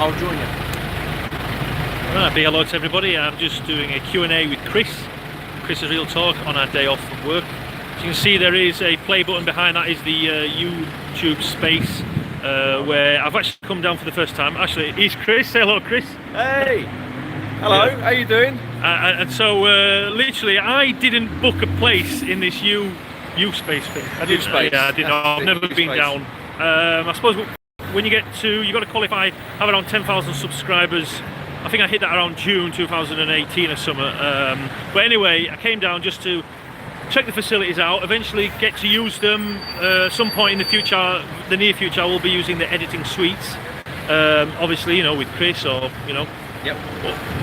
I'll join you. Big hello to everybody. I'm just doing a Q&A with Chris's Real Talk on our day off from work. As you can see, there is a play button behind that is the YouTube space where I've actually come down for the first time. Actually, it's Chris. Say hello, Chris. Hey! Hello, how you doing? And so, literally, I didn't book a place in this U space thing. I didn't. Yeah, I didn't. I've never been down. I suppose when you get to, you got to qualify, have around 10,000 subscribers. I think I hit that around June 2018 or something. But anyway, I came down just to check the facilities out, eventually get to use them. Some point in the future, the near future, I will be using the editing suites. Obviously, you know, with Chris or, you know, yep,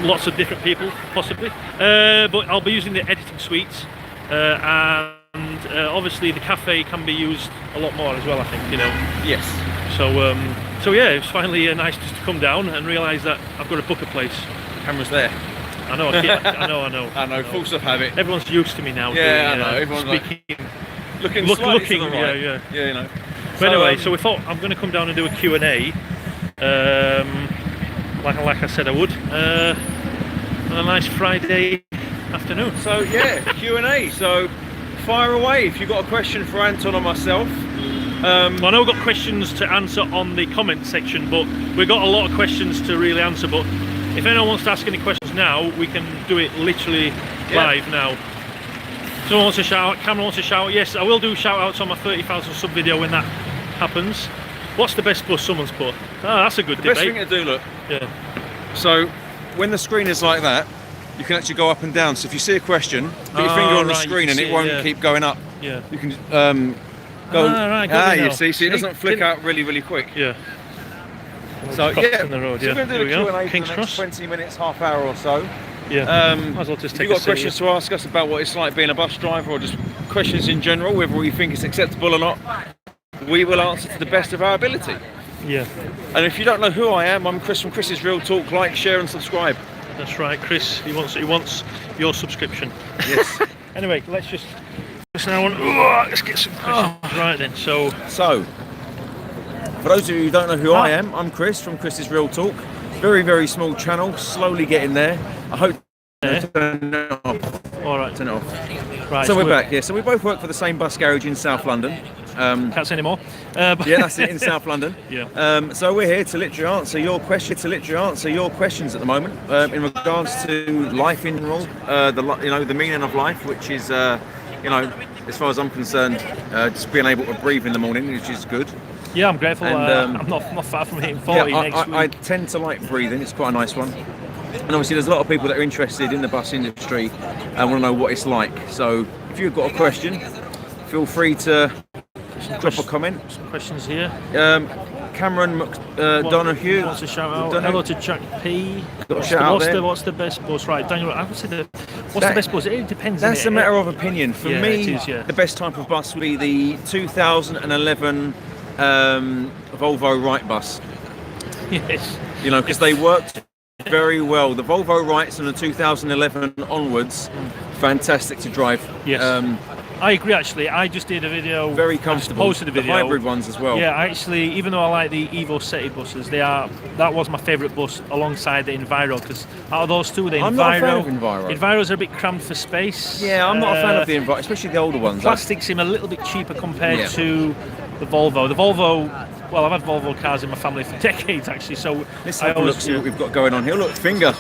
lots of different people, possibly. But I'll be using the editing suites. And obviously the cafe can be used a lot more as well, I think, you know. Yes. So yeah, it was finally nice just to come down and realise that I've got to book a place. The camera's there. I know, I know. Force of habit. Everyone's used to me now. Yeah, doing, I know. Everyone's speaking, looking, yeah. Yeah, you know. But anyway, so we thought I'm going to come down and do a Q&A, like I said I would, on a nice Friday afternoon. So yeah, Q&A. So fire away if you've got a question for Anton or myself. I know we've got questions to answer on the comment section, but we've got a lot of questions to really answer. But if anyone wants to ask any questions now, we can do it literally live now. Someone wants to shout out, Cameron wants to shout out. Yes, I will do shout outs on my 30,000 sub video when that happens. What's the best bus someone's put? Ah, that's a good debate. Best thing to do, look. Yeah. So when the screen is like that, you can actually go up and down. So if you see a question, put your finger on the screen and it won't keep going up. Yeah. You can go. You see, so it doesn't flick out really quick. Yeah. So yeah, the road, so we're going to do the Q&A for the next 20 minutes, half hour or so. Yeah. Might as well just if take you've got questions to ask us about what it's like being a bus driver, or just questions in general, whether we think it's acceptable or not, we will answer to the best of our ability. Yeah. And if you don't know who I am, I'm Chris from Chris's Real Talk. Like, share and subscribe. That's right, Chris. He wants your subscription. Yes. Anyway, let's get some questions right then. So for those of you who don't know who I am, I'm Chris from Chris's Real Talk. Very small channel, slowly getting there. I hope turn it off. All right, turn it off. Right. So we're back. Yeah. So we both work for the same bus garage in South London. Can't say anymore. Yeah, that's it, in South London. Yeah. So we're here to literally answer your questions at the moment in regards to life in general, the meaning of life, which is as far as I'm concerned, just being able to breathe in the morning, which is good. Yeah, I'm grateful. And, I'm not far from hitting 40 next week. I tend to like breathing. It's quite a nice one. And obviously there's a lot of people that are interested in the bus industry and want to know what it's like. So if you've got a question, feel free to drop a comment. Some questions here. Cameron Donahue wants to shout out. Hello to Jack P. What's the best bus? Right, Daniel, I would say the best bus? It depends. That's a matter of opinion. For me, the best type of bus would be the 2011 Volvo Wright bus. Yes. You know, because they worked very well. The Volvo Wrights and the 2011 onwards, fantastic to drive. Yes. I agree. Actually, I just did a video. Very comfortable. Posted a video. The hybrid ones as well. Yeah, actually, even though I like the U.S.A buses, that was my favourite bus alongside the Enviro. Because out of those two, I'm not a fan of Enviro. Enviros are a bit cramped for space. Yeah, I'm not a fan of the Enviro, especially the older ones. Plastics seem a little bit cheaper compared to the Volvo. The Volvo. Well, I've had Volvo cars in my family for decades, actually. So let's have a look, see what we've got going on here. Look, finger.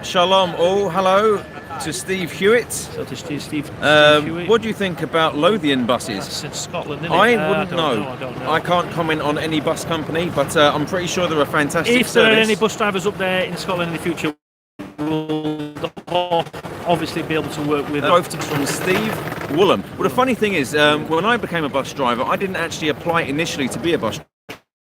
Shalom all. Hello to Steve Hewitt. So to Steve Hewitt. What do you think about Lothian buses? That's in Scotland, isn't it? I wouldn't know. I don't know. I can't comment on any bus company, but I'm pretty sure they're a fantastic service. If there are any bus drivers up there in Scotland in the future, we'll obviously be able to work with them. Both from Steve Woolham. Well, the funny thing is, when I became a bus driver, I didn't actually apply initially to be a bus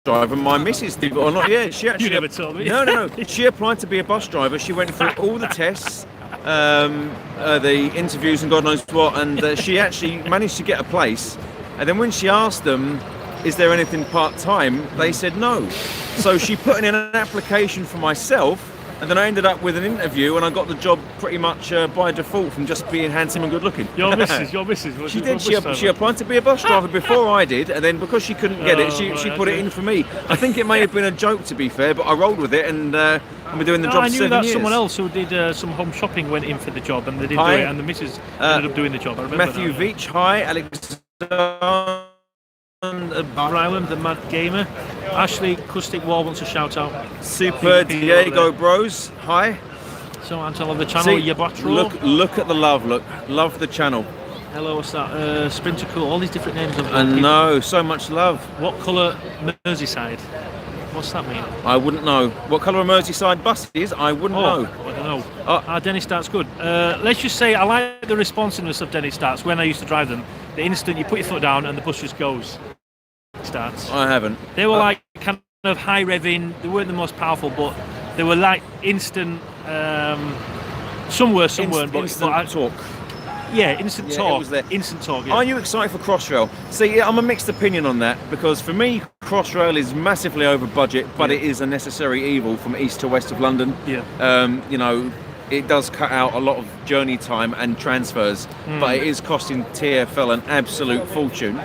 driver. My missus did, or not? Yeah, she actually. You never told me. No. She applied to be a bus driver. She went through all the tests, the interviews, and God knows what, and she actually managed to get a place. And then when she asked them, "Is there anything part-time?" they said no. So she put in an application for myself, And then I ended up with an interview, and I got the job pretty much by default from just being handsome and good looking. Your missus. Was She did. She applied to be a bus driver before I did, and then because she couldn't get it, she put it in for me. I think it may have been a joke, to be fair, but I rolled with it, and I've been doing the job 7 years. I knew that someone else who did some home shopping went in for the job, and they didn't do it, and the missus ended up doing the job. I remember Matthew Veach, hi. Alexander Ryland, the mad gamer. Ashley Custic Wall wants a shout out. Super Diego Bros, hi. So Anton of the channel, look at the love, love the channel. Hello, what's that? Sprinter Cool, all these different names of I know, so much love. What colour Merseyside? What's that mean? I wouldn't know. What colour a Merseyside bus is? I wouldn't know. I don't know. Dennis Start's good. Let's just say I like the responsiveness of Dennis Start's when I used to drive them. The instant you put your foot down and the bus just goes. Starts. I haven't. They were like kind of high revving. They weren't the most powerful, but they were like instant. Some were, some weren't. But instant torque. Yeah, instant torque. Instant torque. Yeah. Are you excited for Crossrail? See, I'm a mixed opinion on that because for me, Crossrail is massively over budget, but it is a necessary evil from east to west of London. Yeah. You know, it does cut out a lot of journey time and transfers, but it is costing TfL an absolute fortune.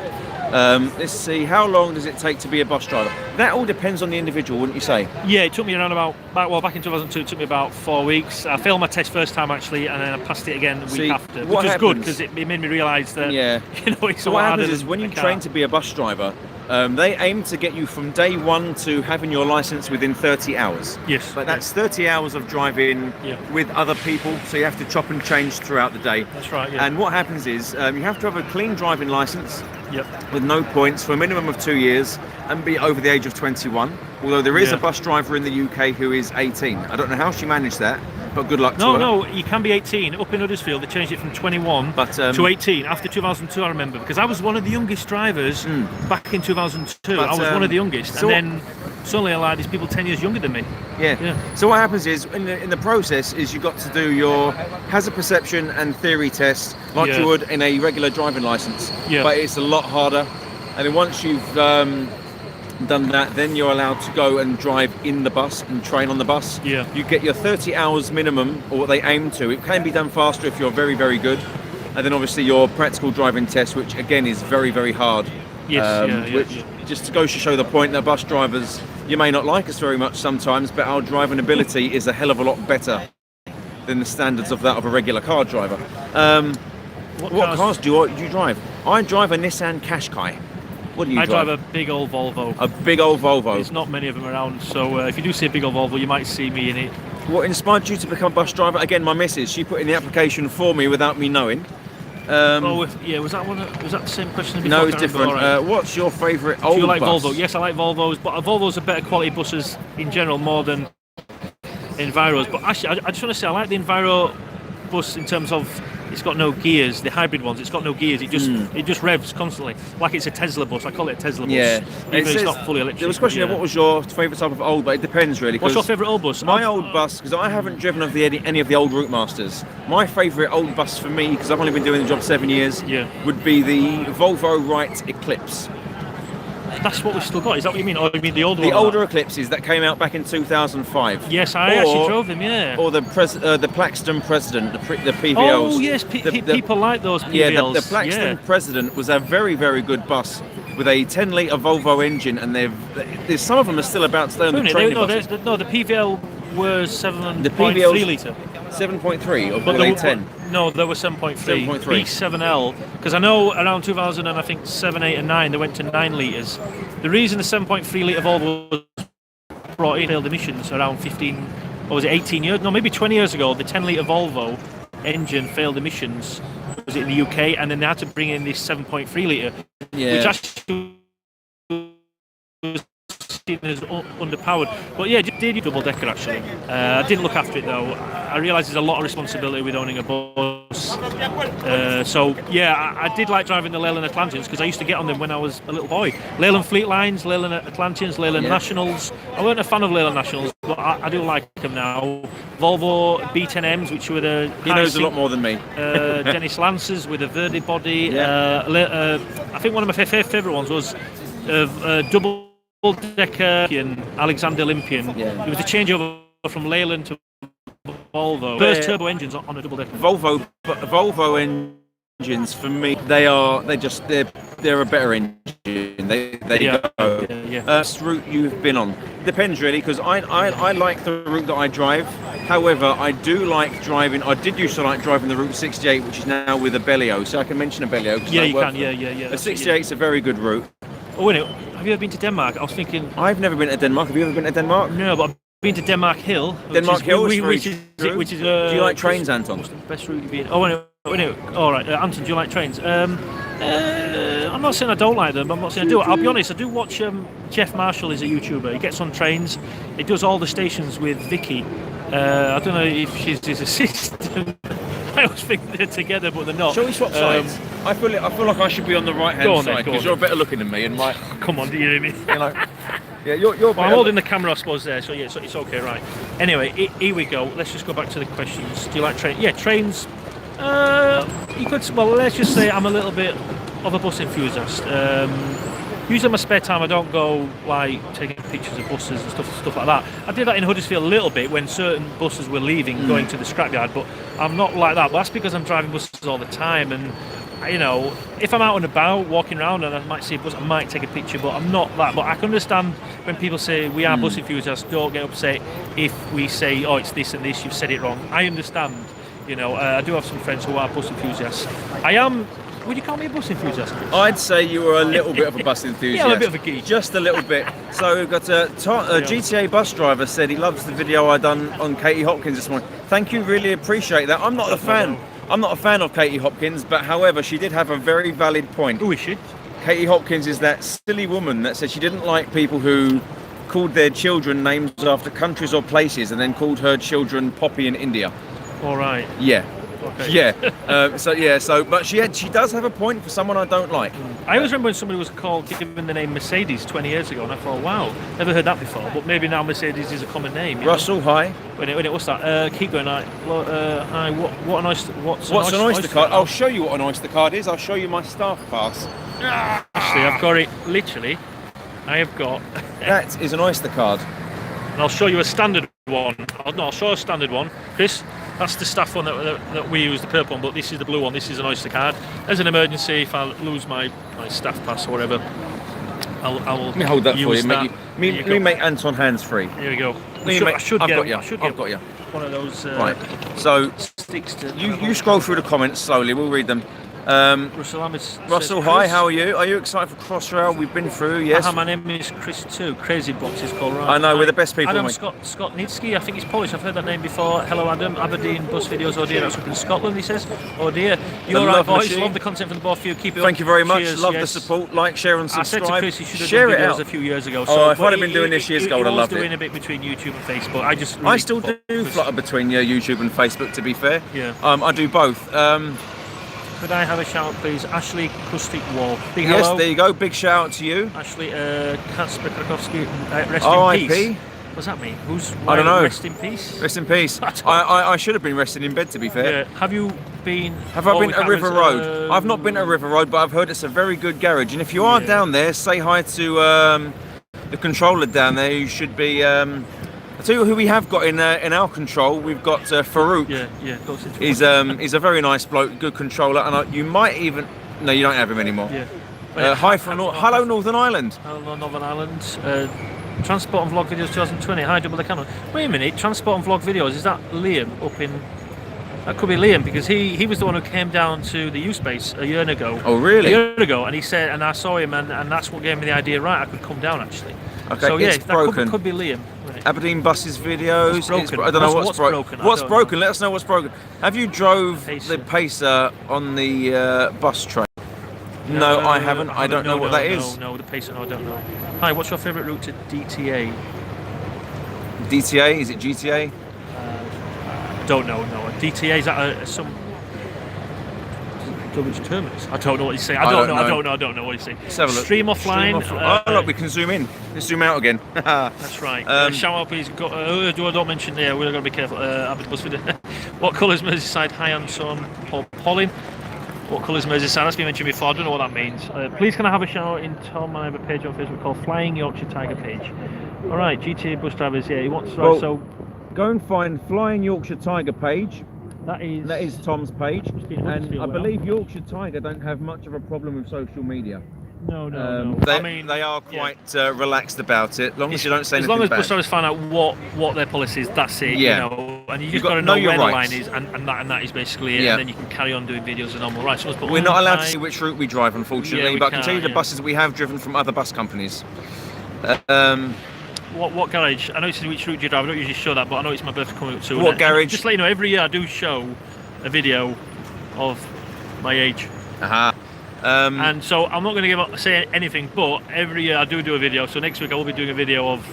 Let's see, how long does it take to be a bus driver? That all depends on the individual, wouldn't you say? Yeah, it took me around back in 2002, it took me about 4 weeks. I failed my test first time actually, and then I passed it again the week after, which was good because it made me realise that, it's so what happens is when you train to be a bus driver, they aim to get you from day one to having your licence within 30 hours. Yes. But that's 30 hours of driving with other people, so you have to chop and change throughout the day. That's right, yeah. And what happens is you have to have a clean driving licence Yep. with no points for a minimum of 2 years and be over the age of 21. Although there is a bus driver in the UK who is 18. I don't know how she managed that, but good luck to her. No, you can be 18. Up in Huddersfield, they changed it from 21 to 18 after 2002, I remember, because I was one of the youngest drivers back in 2002. I was one of the youngest, and then suddenly I like these people 10 years younger than me. Yeah. So what happens is, in the process, is you've got to do your hazard perception and theory test like you would in a regular driving licence. Yeah. But it's a lot harder. And then once you've done that, then you're allowed to go and drive in the bus and train on the bus. Yeah. You get your 30 hours minimum, or what they aim to. It can be done faster if you're very, very good. And then obviously your practical driving test, which again is very, very hard. Yes, Just goes to show the point that bus drivers, you may not like us very much sometimes, but our driving ability is a hell of a lot better than the standards of that of a regular car driver. What cars do you drive? I drive a Nissan Qashqai. What do you drive? I drive a big old Volvo. A big old Volvo. There's not many of them around, so if you do see a big old Volvo, you might see me in it. What inspired you to become a bus driver? Again, my missus, she put in the application for me without me knowing. Was that the same question before? No, it's different. Right. What's your favourite old bus? Do you like Volvo? Yes, I like Volvos, but Volvos are better quality buses in general more than Enviros. But actually, I just want to say I like the Enviro bus in terms of it's got no gears. The hybrid ones, it's got no gears. It just revs constantly, like it's a Tesla bus. I call it a Tesla bus. Yeah, even though it's not fully electric. There was a question of what was your favourite type of old, but it depends really. What's your favourite old bus? My old bus, because I haven't driven any of the old Route Masters. My favourite old bus for me, because I've only been doing the job 7 years, would be the Volvo Wright Eclipse. That's what we've still got. Is that what you mean? Or you mean the older one? The older Eclipses that came out back in 2005. Yes, I actually drove them. Yeah. Or the Plaxton President, the PVLs. Oh yes, people like those PVLs. Yeah, the Plaxton President was a very, very good bus with a 10-litre Volvo engine, and there's some of them are still about to stay on the training buses. No, the PVL was 7.3 litre. 7.3 or were they 10? No, there were 7.3. B7L, because I know around 2000 and I think 7, 8 and 9 they went to 9 litres. The reason the 7.3 litre Volvo was brought in failed emissions around 15, or was it 18 years? No, maybe 20 years ago, the 10 litre Volvo engine failed emissions, was it in the UK, and then they had to bring in this 7.3 litre, which actually was seen as underpowered. But yeah, did double decker actually. I didn't look after it though. I realised there's a lot of responsibility with owning a bus. So yeah, I did like driving the Leyland Atlanteans because I used to get on them when I was a little boy. Leyland Fleet Lines, Leyland Atlanteans, Leyland Nationals. I weren't a fan of Leyland Nationals, but I do like them now. Volvo B10Ms, which were the he knows a lot more than me. Dennis Lancers with a Verde body. I think one of my favourite ones was Doubledecker and Alexander Olympian. It was a changeover from Leyland to Volvo. First turbo engines on a double decker. Volvo engines for me, they're a better engine. They go. Best route you've been on depends really, because I like the route that I drive. However, I do like driving. I did used to like driving the Route 68, which is now with a Bellio. So I can mention a Bellio. Yeah, you can. Yeah. The 68 is a very good route. Oh, wait, have you ever been to Denmark? I was thinking. I've never been to Denmark. Have you ever been to Denmark? No, but I've been to Denmark Hill. Which is. Do you like trains, Anton? What's the best route you've been? Oh, no. All right, Anton, do you like trains? I'm not saying I don't like them. I'm not saying I do. I'll be honest. I do watch. Jeff Marshall is a YouTuber. He gets on trains. He does all the stations with Vicky. I don't know if she's his assistant. I always think they're together, but they're not. Shall we swap sides? I feel like I should be on the right hand side because you're better looking than me. And come on, do you hear me? Yeah, you're. Well, I'm holding the camera, I suppose, there. So yeah, it's okay, right? Anyway, here we go. Let's just go back to the questions. Do you like trains? Yeah, trains. You could. Well, let's just say I'm a little bit of a bus enthusiast. Usually in my spare time I don't go like taking pictures of buses and stuff like that. I did that in Huddersfield a little bit when certain buses were leaving, going to the scrapyard, but I'm not like that. But that's because I'm driving buses all the time, and if I'm out and about walking around and I might see a bus, I might take a picture, but I'm not that. But I can understand when people say we are bus enthusiasts, don't get upset if we say, oh, it's this and this, you've said it wrong. I understand. I do have some friends who are bus enthusiasts. Would you call me a bus enthusiast, Chris? I'd say you were a little bit of a bus enthusiast. Yeah, I'm a bit of a geek. Just a little bit. So we've got a GTA bus driver said he loves the video I done on Katie Hopkins this morning. Thank you, really appreciate that. I'm not a fan. I'm not a fan of Katie Hopkins, but however, she did have a very valid point. Who is she? Katie Hopkins is that silly woman that said she didn't like people who called their children names after countries or places and then called her children Poppy in India. All right. Yeah. Okay. Yeah. But she does have a point for someone I don't like. I always remember when somebody was given the name Mercedes 20 years ago, and I thought, wow, never heard that before. But maybe now Mercedes is a common name. Russell, hi. What's that? Keep going. Hi. What's an Oyster card? I'll show you what an Oyster card is. I'll show you my staff pass. Actually, I've got it. Literally, I have got. That is an Oyster card. And I'll show you a standard one. I'll show a standard one, Chris. That's the staff one that we use, the purple one, but this is the blue one. This is an Oyster card. As an emergency, if I lose my staff pass or whatever, I will. Let me hold that for you. Let me make Anton hands free. Here we go. I've got you. One of those. Right. So sticks to. You scroll through the comments slowly. We'll read them. Russell, hi, how are you? Are you excited for Crossrail? We've been through, yes. My name is Chris too. Crazy Box is called, right? I know, we're the best people. Adam Scott Nitsky, I think he's Polish. I've heard that name before. Hello, Adam. Aberdeen bus videos. Oh dear, that's up in Scotland, he says. Oh dear. You're right, boys. Love the content from the both of you. Keep it up. Thank you very much. Cheers, Love the support. Like, share, and subscribe. I said to Chris he should have done videos a few years ago. So if I'd have been doing this years ago, I would have loved it. Doing a bit between YouTube and Facebook. I still do flutter between YouTube and Facebook, to be fair. Yeah. I do both. Could I have a shout, please? Ashley Kustik Wall. Big yes, hello. There you go. Big shout out to you. Ashley Kasper Krakowski. Rest R.I.P. in peace. What's that mean? I don't know. Rest in peace? Rest in peace. I should have been resting in bed, to be fair. Yeah. Have you been... Have I been to River Road? I've not been to River Road, but I've heard it's a very good garage. And if you are down there, say hi to the controller down there. You should be... I'll tell you who we have got in our control. We've got Farouk. Yeah. He's a very nice bloke, good controller, and you might even... No, you don't have him anymore. Yeah. Hi from hello Northern Ireland. Hello Northern Ireland. Transport and Vlog Videos 2020. Hi Doubledeckeranton. Wait a minute. Transport and Vlog Videos. Is that Liam up in? That could be Liam because he was the one who came down to the U.S.A. a year ago. Oh really? A year ago, and he said, and I saw him, and that's what gave me the idea. Right, I could come down actually. Okay, so yeah, it's broken. That could be Liam. Aberdeen buses videos. I don't know what's broken. What's broken? Let us know what's broken. Have you drove the Pacer on the bus train? No, I haven't. I don't know what that is. No, the Pacer. No, I don't know. Hi, what's your favourite route to D.D.A? D.T.A? Is it GTA? Don't know. No, D.T.A is that some. Which terminus? I don't know what he's saying. I don't know what he's saying. Let's have a look. Stream offline. Look, we can zoom in. Let's zoom out again. That's right. Shout out, please. Don't mention there. We're going to be careful. Bus video. What colour is Merseyside? Hi, Anton. Pauline. What colour is Merseyside? That's been mentioned before. I don't know what that means. Please, can I have a shout out in Tom? I have a page on Facebook called Flying Yorkshire Tiger Page. All right, GTA bus drivers. Yeah, he wants. So Go and find Flying Yorkshire Tiger page. That is Tom's page, and I believe well. Yorkshire Tiger don't have much of a problem with social media. No. They are quite relaxed about it, as long as you don't say anything bad. As long as bus drivers find out what their policy is, that's it. Yeah. You know, and you just got to know where the line is, and that is basically it. Yeah. And then you can carry on doing videos and normal. Right. So we're not allowed to see which route we drive, unfortunately, yeah, but I can tell you the buses that we have driven from other bus companies. What garage? I know it says which route you drive. I don't usually show that, but I know it's my birthday coming up soon. What garage? And just to let you know, every year I do show a video of my age. And so I'm not going to say anything, but every year I do a video. So next week I will be doing a video of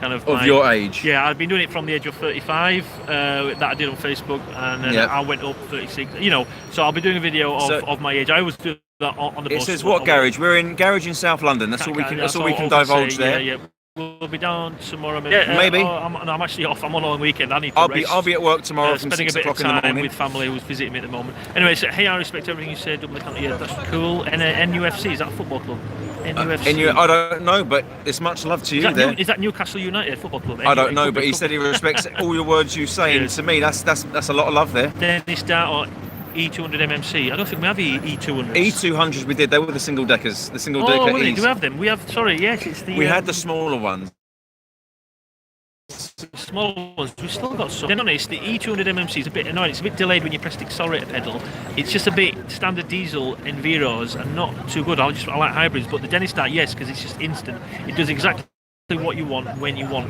kind of your age. Yeah, I've been doing it from the age of 35 that I did on Facebook, and then I went up 36. You know, so I'll be doing a video of my age. I always do that on the bus. It says what garage? We're in garage in South London. That's all we can. That's all we can divulge there. Yeah. We'll be down tomorrow. Maybe. I'm actually off. I'm on a long weekend. I need to rest. I'll be at work tomorrow from spending 6 a bit of o'clock in the time morning with family who's visiting me at the moment. Anyway, so, hey, I respect everything you said. Doubledeckeranton, yeah, that's cool. And NUFC, is that a football club? NUFC. I don't know, but it's much love to you there. Is that Newcastle United football club? I don't know, but he said he respects all your words you say, and to me, that's a lot of love there. Dennis Dart or E200 MMC. I don't think we have E200s. E200s we did. They were the single deckers. The single decker. Oh, really? Do we have them? We have. Sorry, yes, it's the. We had the smaller ones. Small ones, we've still got some. Being honest, the E200 MMC is a bit annoying. It's a bit delayed when you press the accelerator pedal. It's just a bit standard diesel in Veros and not too good. I like hybrids, but the Dennis Dart, yes, because it's just instant. It does exactly what you want when you want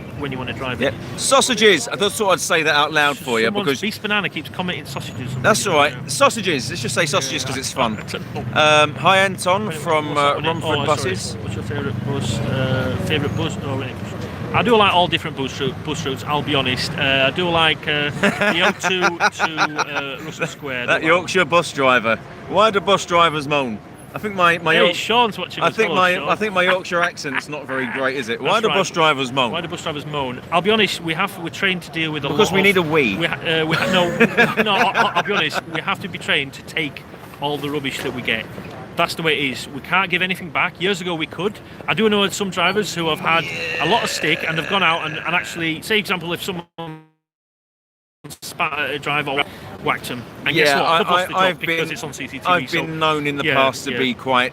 to drive it. Sausages. I just thought I'd say that out loud for you because Beast Banana keeps commenting sausages. That's all right. Sausages. Let's just say sausages because it's fun. Hi Anton from Romford Buses. What's your favourite bus? Favourite bus? I do like all different bus routes, I'll be honest. I do like the O2 to Russell Square. That Yorkshire bus driver. Why do bus drivers moan? I think my Shaun's watching. I think my Yorkshire accent's not very great, is it? Why do bus drivers moan? We're I'll be honest. We're trained to deal with because we need a wee. No. I'll be honest. We have to be trained to take all the rubbish that we get. That's the way it is. We can't give anything back. Years ago we could. I do know some drivers who have had a lot of stick and have gone out and actually, say example, if someone spat at a driver or whacked them, and guess what? Because it's on CCTV. I've been known in the past to be quite,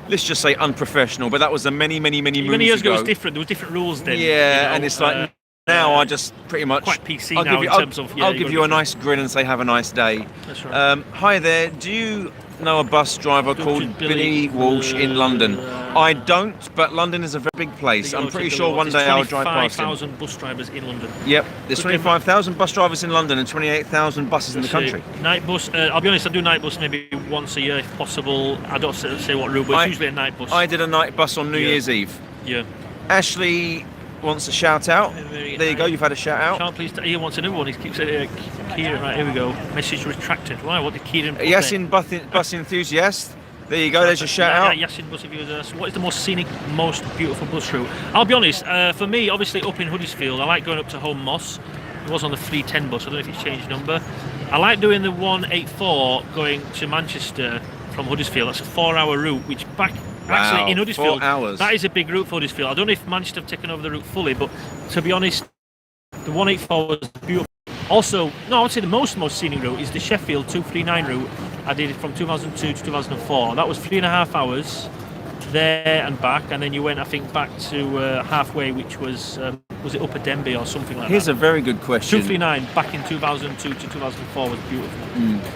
let's just say unprofessional, but that was many years ago. It was different. There were different rules then. Yeah, and it's like now I just pretty much quite PC now in terms of. I'll give you a nice grin and say have a nice day. That's right. Hi there. Do you know a bus driver called Billy Walsh in London? I don't, but London is a very big place. I'm pretty sure one day I'll drive past him. 25,000 bus drivers in London. Yep, there's 25,000 bus drivers in London and 28,000 buses in the country. Night bus, I'll be honest, I do night bus maybe once a year if possible. I don't say what route, but it's usually a night bus. I did a night bus on New Year's Eve. Yeah. Ashley wants a shout out. There you go, you've had a shout out. Sean, please, he wants another one. He keeps saying, Kieran, right, here we go. Message retracted. Why? What did Kieran put Yasin Bus Enthusiast. There you go, there's your shout out. Yasin Bus Enthusiast. What is the most scenic, most beautiful bus route? I'll be honest, for me, obviously up in Huddersfield, I like going up to Home Moss. It was on the 310 bus, I don't know if it's changed number. I like doing the 184 going to Manchester from Huddersfield. That's a 4-hour route, which actually in Huddersfield, 4 hours. That is a big route for Huddersfield. I don't know if Manchester have taken over the route fully, but to be honest, the 184 was beautiful. Also, no, I would say the most scenic route is the Sheffield 239 route. I did it from 2002 to 2004. That was 3.5 hours there and back, and then you went, I think, back to halfway, which was it Upper Denby or something like that? Here's a very good question. 239 back in 2002 to 2004 was beautiful.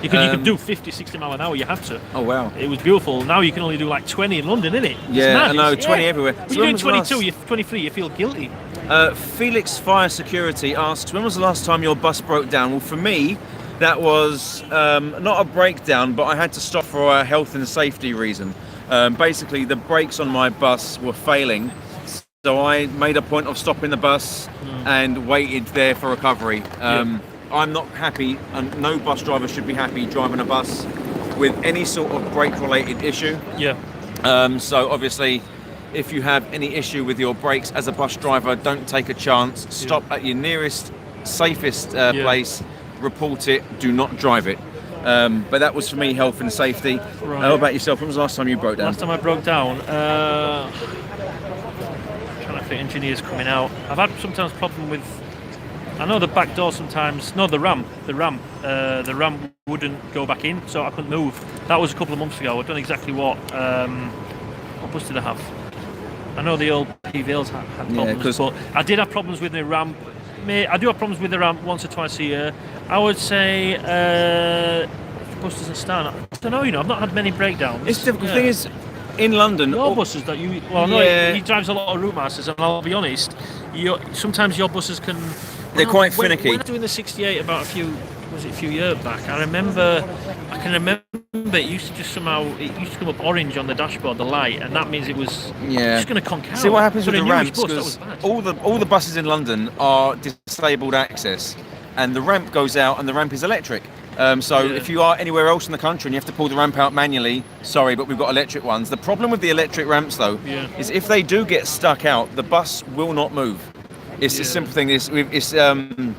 You could do 50, 60 mile an hour. You had to. Oh wow! It was beautiful. Now you can only do like 20 in London, innit? Yeah, I know, 20 everywhere. When you're doing 22, you're 23, you feel guilty. Felix Fire Security asks, when was the last time your bus broke down? Well, for me, that was not a breakdown, but I had to stop for a health and safety reason. Basically, the brakes on my bus were failing, so I made a point of stopping the bus and waited there for recovery. I'm not happy, and no bus driver should be happy driving a bus with any sort of brake-related issue. So obviously, if you have any issue with your brakes as a bus driver, don't take a chance. Stop at your nearest, safest place, report it, do not drive it. But that was for me, health and safety. Right. How about yourself? When was the last time you broke down? Last time I broke down, trying to think, engineers coming out. I've had sometimes problem with I know the back door sometimes. No, the ramp wouldn't go back in, so I couldn't move. That was a couple of months ago. I don't know exactly what bus did I have. I know the old PVLs had problems, but I did have problems with the ramp. I do have problems with the ramp once or twice a year. I would say if the bus doesn't start. I don't know. I've not had many breakdowns. It's difficult. The thing is, in London, your buses that you. Well, no, he drives a lot of route masters, and I'll be honest. Sometimes your buses can. They're quite finicky. When I was doing the 68 about a few years back, I can remember it used to just somehow, it used to come up orange on the dashboard, the light, and that means it was just going to conk out. See what happens with the ramps, because all the buses in London are disabled access, and the ramp goes out, and the ramp is electric. If you are anywhere else in the country and you have to pull the ramp out manually, sorry, but we've got electric ones. The problem with the electric ramps, though, is if they do get stuck out, the bus will not move. It's a simple thing. The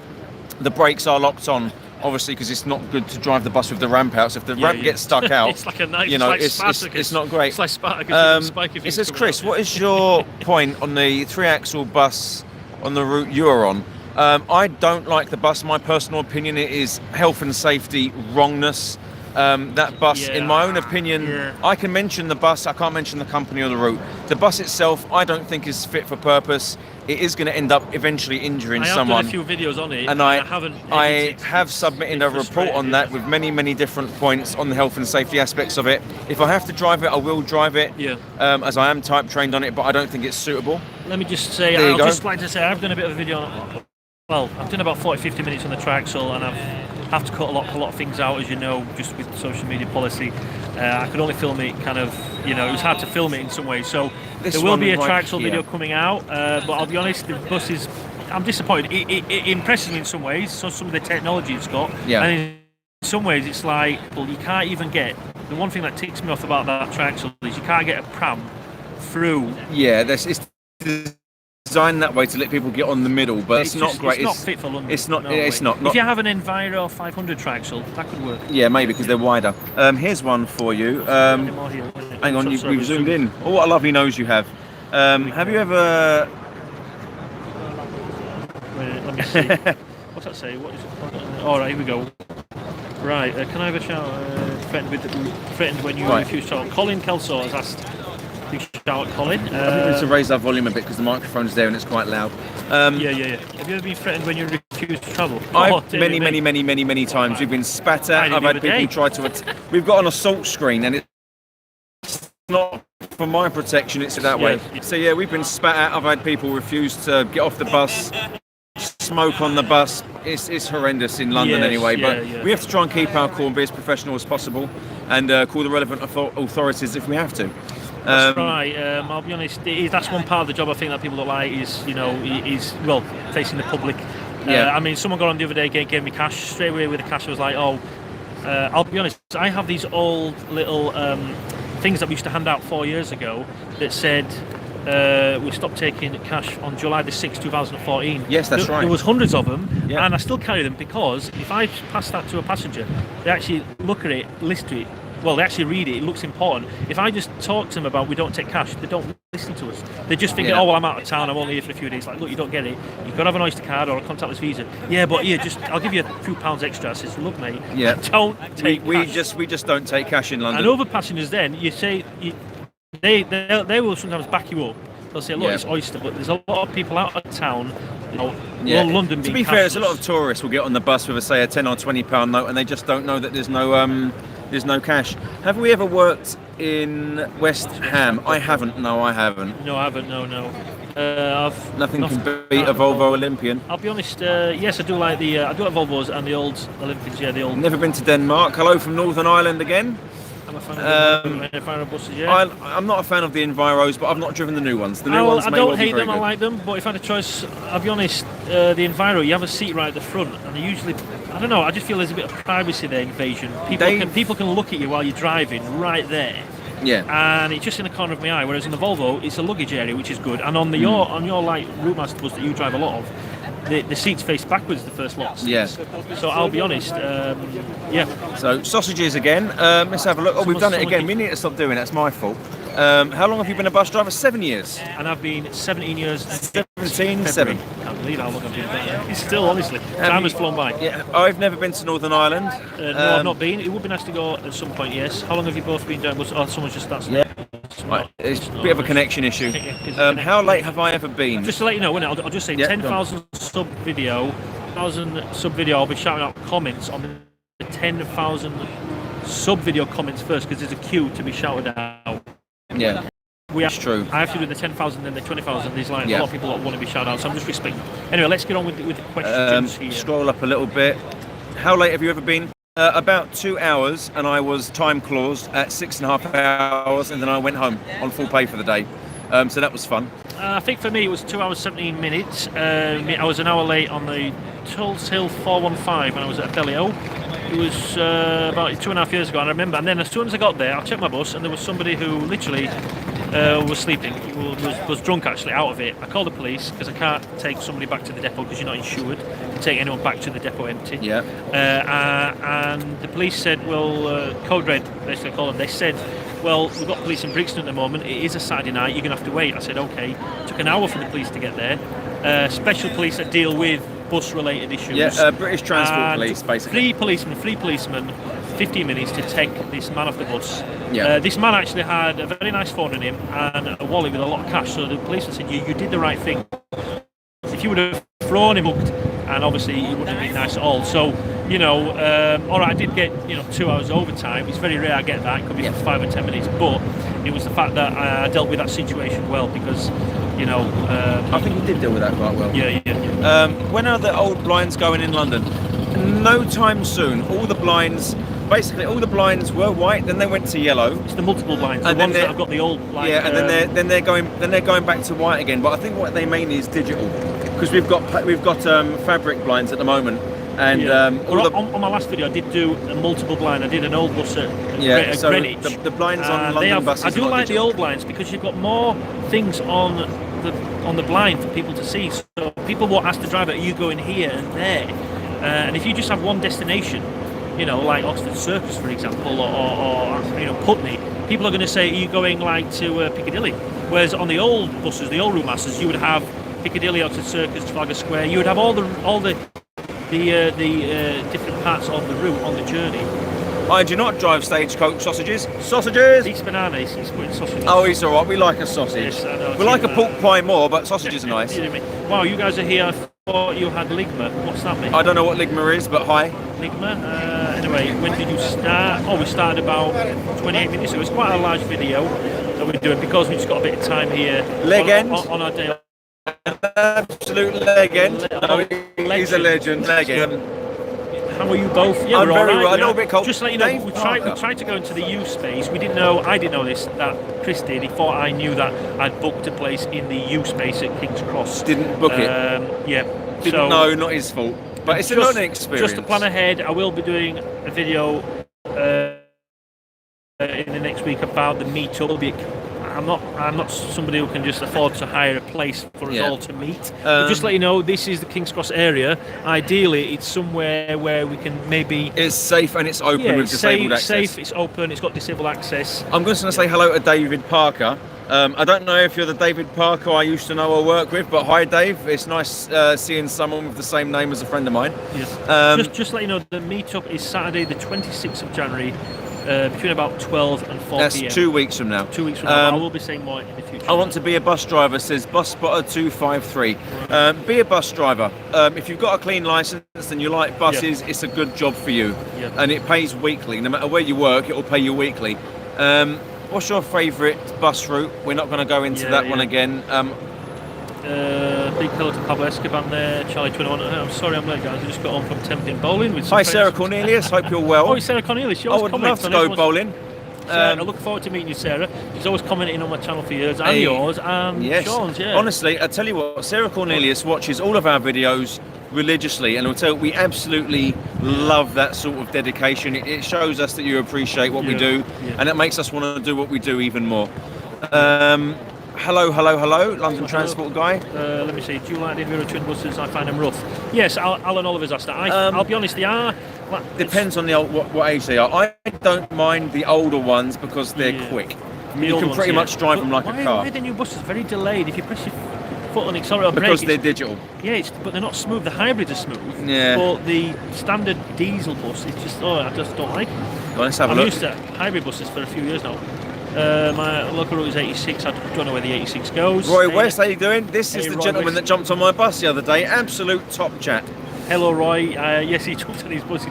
brakes are locked on, obviously, because it's not good to drive the bus with the ramp out. So if the ramp gets stuck out, it's like a knife. It's not great. It's like Spartacus. It says, Chris, what is your point on the 3-axle bus on the route you're on? I don't like the bus. My personal opinion, it is health and safety wrongness. That bus, in my own opinion, I can mention the bus, I can't mention the company or the route. The bus itself, I don't think is fit for purpose. It is going to end up eventually injuring someone. I have done a few videos on it, and I have submitted a report on that with many different points on the health and safety aspects of it. If I have to drive it, I will drive it, as I am type trained on it, but I don't think it's suitable. Let me just say, I'd just like to say, I've done a bit of a video on, well, I've done about 40-50 minutes on the Traxel, and I've have to cut a lot of things out, as you know, just with social media policy. I could only film it kind of, it was hard to film it in some ways. So there will be a Traxel video coming out, but I'll be honest, the bus is, I'm disappointed. It impresses me in some ways, so some of the technology it's got. And in some ways it's like, well, you can't even get, the one thing that ticks me off about that Traxel is you can't get a pram through. Yeah, it's designed that way to let people get on the middle, but it's not great. It's not fit for London. It's not. It's not. If you have an Enviro 500 Traxel, that could work. Yeah, maybe because they're wider. Here's one for you. Hang on, we've zoomed in. Oh, what a lovely nose you have. Have you ever? Wait, let me see. What's that say? What is it? All right, here we go. Right, can I have a shout? Threatened when you refused to talk. Colin Kelso has asked. Big shout out, Colin. I think we need to raise our volume a bit because the microphone's there and it's quite loud. Have you ever been threatened when you refused to travel? Many times. We've been spat at. I've had people try to. We've got an assault screen and it's not for my protection. It's that way. So yeah, we've been spat at. I've had people refuse to get off the bus. Smoke on the bus. It's horrendous in London anyway, but we have to try and keep our cool and be as professional as possible and call the relevant authorities if we have to. That's right. I'll be honest. That's one part of the job I think that people don't like is, facing the public. I mean, someone got on the other day, gave me cash straight away. With the cash, I was like, I'll be honest. I have these old little things that we used to hand out 4 years ago that said we stopped taking cash on July the 6th, 2014. Yes, that's right. There was hundreds of them, and I still carry them because if I pass that to a passenger, they actually look at it, listen to it. Well, they actually read it. It looks important. If I just talk to them about we don't take cash, they don't listen to us. They just think, oh, well, I'm out of town. I'm only here for a few days. Like, look, you don't get it. You've got to have an Oyster card or a contactless Visa. Yeah, but I'll give you a few pounds extra. I says, look, mate, don't take cash. We just don't take cash in London. And other passengers then, you say, they will sometimes back you up. They'll say, look, it's Oyster, but there's a lot of people out of town. London. To be fair, there's a lot of tourists will get on the bus with a 10 or £20 note, and they just don't know that there's no cash. Have we ever worked in West Ham? I haven't. No, I haven't. No, I haven't. No. Nothing can beat a Volvo Olympian. I'll be honest. Yes, I do like I do like Volvos and the old Olympians. Yeah, the old. Never been to Denmark. Hello from Northern Ireland again. I'm a fan of buses. Yeah. I'm not a fan of the Enviros, but I've not driven the new ones. The new ones I may don't well be hate them. very good. I like them, but if I had a choice, I'll be honest. The Enviro, you have a seat right at the front, and they usually. I don't know. I just feel there's a bit of privacy there, invasion. People can look at you while you're driving right there. Yeah. And it's just in the corner of my eye. Whereas in the Volvo, it's a luggage area, which is good. And on your like route master bus that you drive a lot of, the seats face backwards the first lots. Yeah. So I'll be honest. So sausages again. Let's have a look. Oh, we've done it again. We need to stop doing it. That's my fault. How long have you been a bus driver? 7 years. And I've been 17 years. 17 17.7. Can't believe how long I've been there. It's still, honestly, time has flown by. Yeah, I've never been to Northern Ireland. No, I've not been. It would be nice to go at some point, yes. How long have you both been down? Oh, someone's just started. Yeah. Right. It's a bit of a connection issue. How late have I ever been? Just to let you know, I'll just say 10,000 sub video, 1,000 sub video. I'll be shouting out comments on the 10,000 sub video comments first because there's a queue to be shouted out. Yeah. That's true. I have to do the 10,000 and the 20,000. There's like a lot of people that want to be shouted out, so I'm just respecting. Anyway, let's get on with the questions here. Scroll up a little bit. How late have you ever been? About 2 hours, and I was time claused at 6.5 hours, and then I went home on full pay for the day. So that was fun. I think for me it was 2 hours 17 minutes. I was an hour late on the Tulse Hill 415 when I was at Bellio. It was about 2.5 years ago, and I remember. And then as soon as I got there, I checked my bus, and there was somebody who literally was sleeping. He was drunk actually out of it. I called the police because I can't take somebody back to the depot because you're not insured. Take anyone back to the depot empty. Yeah. And the police said, well, Code Red basically called them. They said, well, we've got police in Brixton at the moment. It is a Saturday night. You're going to have to wait. I said, okay. It took an hour for the police to get there. Special police that deal with bus-related issues. Yeah, British Transport Police, basically. Three policemen, 15 minutes to take this man off the bus. Yeah. This man actually had a very nice phone on him and a wallet with a lot of cash. So the policeman said, you did the right thing. If you would have thrown him hooked, and obviously it wouldn't have been nice at all. So, all right, I did get 2 hours overtime. It's very rare I get that. It could be for 5 or 10 minutes, but it was the fact that I dealt with that situation well because, I think you did deal with that quite well. Yeah. When are the old blinds going in London? No time soon. All the blinds were white. Then they went to yellow. It's the multiple blinds. And the ones that have got the old. Yeah, and then they're going back to white again. But I think what they mean is digital, because we've got fabric blinds at the moment. And on my last video, I did do a multiple blind. I did an old bus at Greenwich. The blinds on London buses. I do like the old blinds because you've got more things on the blind for people to see. So people will ask the driver, "Are you going here and there?" And if you just have one destination, like Oxford Circus, for example, or Putney, people are going to say, "Are you going like to Piccadilly?" Whereas on the old buses, the old route masters, you would have Piccadilly, Oxford Circus, Trafalgar Square. You would have all the different parts of the route on the journey. I do not drive stagecoach sausages. Sausages! Eats bananas, he's putting sausages. Oh, he's alright, we like a sausage. Yes, I know, we like a pork pie more, but sausages are nice. Wow, you guys are here. I thought you had Ligma. What's that mean? I don't know what Ligma is, but hi. Ligma? Anyway, when did you start? Oh, we started about 28 minutes ago. It's quite a large video that we're doing because we've just got a bit of time here. Legend. On our day. Absolute legend. He's a legend. How are you both? Yeah, I'm we're very all right. well. A little bit cold. Just to let you know, we tried to go into the U space. I didn't know this, that Chris did. He thought I knew that I'd booked a place in the U space at King's Cross. Didn't book it. Yeah. Didn't know, not his fault. But it's a learning experience. Just to plan ahead, I will be doing a video in the next week about the meetup. I'm not somebody who can just afford to hire a place for us all to meet. But just to let you know, this is the King's Cross area. Ideally, it's somewhere where we can maybe... It's safe and it's open with disabled access. It's safe, it's open, it's got disabled access. I'm just going to say hello to David Parker. I don't know if you're the David Parker I used to know or work with, but hi Dave. It's nice seeing someone with the same name as a friend of mine. Yes. Just to let you know, the meetup is Saturday the 26th of January. Between about 12 and 4 That's p.m. 2 weeks from now. 2 weeks from now. I will be saying more in the future. I want to be a bus driver, says Bus Spotter 253. Be a bus driver. If you've got a clean licence and you like buses, it's a good job for you. And it pays weekly. No matter where you work, it will pay you weekly. What's your favourite bus route? We're not going to go into that one again. Big hello to Pablo Escoban there, Charlie 21. I'm sorry I'm late, guys. I just got on from Tempting Bowling with some Hi, friends. Sarah Cornelius. Hope you're well. Oh, Sarah Cornelius. I would love to go bowling. I look forward to meeting you, Sarah. She's always commenting on my channel for years and yours and Shaun's. Yeah. Honestly, I tell you what, Sarah Cornelius watches all of our videos religiously, and I'll tell you, we absolutely love that sort of dedication. It shows us that you appreciate what we do, and it makes us want to do what we do even more. Hello, London Transport Guy. Let me see. Do you like the Enviro twin buses? I find them rough. Yes, Alan Oliver's asked that. I'll be honest, they are. Well, depends on the what age they are. I don't mind the older ones because they're quick. You can pretty much drive them like a car. Why are the new buses very delayed? If you press your foot on the accelerator brake. Because they're digital. Yeah, but they're not smooth. The hybrids are smooth. Yeah. But the standard diesel bus is just, I just don't like it. Well, let's have a I've look. used hybrid buses for a few years now. My local route is 86. I don't know where the 86 goes. Roy West, how you doing? This is the Roy gentleman West. that jumped on my bus the other day. Absolute top chat. Hello, Roy. Yes, he jumped on his bus.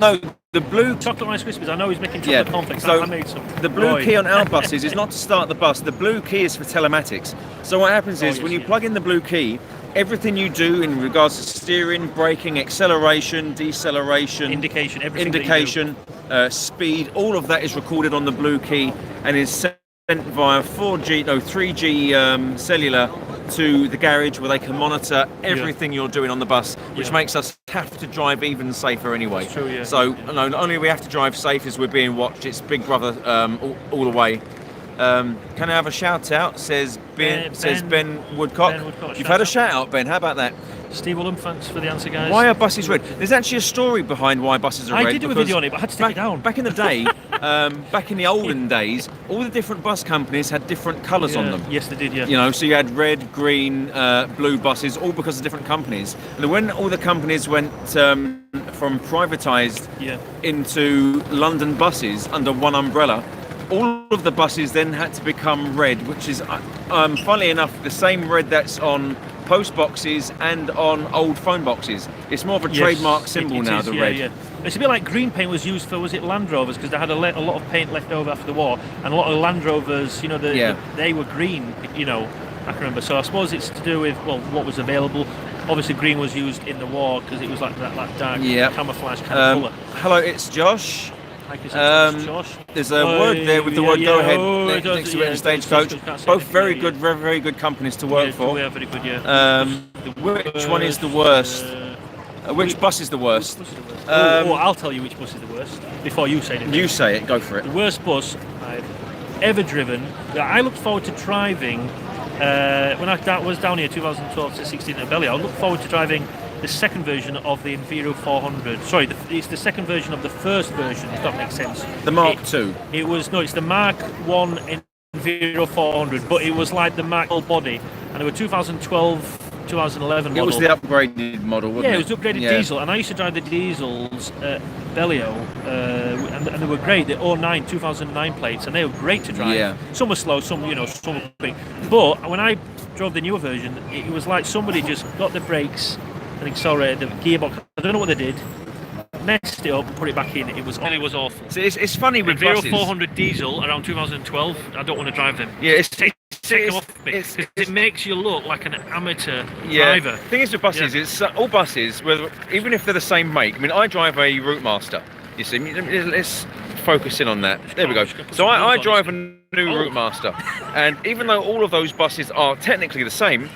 No, the blue Chocolate Rice Krispies. I know he's making chocolate cornflakes. so I made some. the blue Roy. key on our buses is not to start the bus. The blue key is for telematics. So what happens is when you plug in the blue key, everything you do in regards to steering, braking, acceleration, deceleration, indication, everything. indication, speed, all of that is recorded on the blue key and is sent via 3G cellular to the garage where they can monitor everything you're doing on the bus, which makes us have to drive even safer anyway. That's true, yeah. So not only we have to drive safe as we're being watched, it's Big Brother all the way. Can I have a shout out? Says Ben Woodcock. Ben Woodcock, You've had a shout out, Ben. How about that? Steve Ullum, thanks for the answer, guys. Why are buses red? There's actually a story behind why buses are red. I did do a video on it, but I had to take it down. Back in the day, back in the olden days, all the different bus companies had different colours on them. Yes, they did, yeah. You know, so you had red, green, blue buses, all because of different companies. And when all the companies went from privatised into London buses under one umbrella, all of the buses then had to become red, which is, funnily enough, the same red that's on post boxes and on old phone boxes. It's more of a trademark symbol now, the red. Yeah. It's a bit like green paint was used for, was it Land Rovers? Because they had a lot of paint left over after the war, and a lot of Land Rovers, you know, they were green, you know, I can remember. So I suppose it's to do with, what was available. Obviously green was used in the war because it was like that dark camouflage kind of colour. Hello, it's Josh. Josh. There's a word there with the word go ahead next to it in Stagecoach. Both very good, very good companies to work for. Yeah, very good, which one is the worst? Which bus is the worst? I'll tell you which bus is the worst before you say it. You say it, go for it. The worst bus I've ever driven, I looked forward to driving, when I was down here 2012 to 16 at Belly, I looked forward to driving the second version of the Enviro 400. Sorry, it's the second version of the first version, if that makes sense. The Mark II. It's the Mark 1 Enviro 400, but it was like the Mark body, and they were 2012, 2011 model. It was the upgraded model, wasn't it? Yeah, it was the upgraded diesel, and I used to drive the diesels at Bellio, and they were great. The 2009 plates, and they were great to drive. Yeah. Some were slow, some were quick. But when I drove the newer version, it was like somebody just got the brakes and accelerated the gearbox. I don't know what they did. Messed it up and put it back in. It was awful. So it's funny with Enviro buses. 400 diesel around 2012. I don't want to drive them. Yeah, take them off me. It makes you look like an amateur driver. The thing is with buses, it's all buses, even if they're the same make. I mean, I drive a Routemaster. You see, let's focus in on that. There we go. So I drive a new Routemaster, and even though all of those buses are technically the same,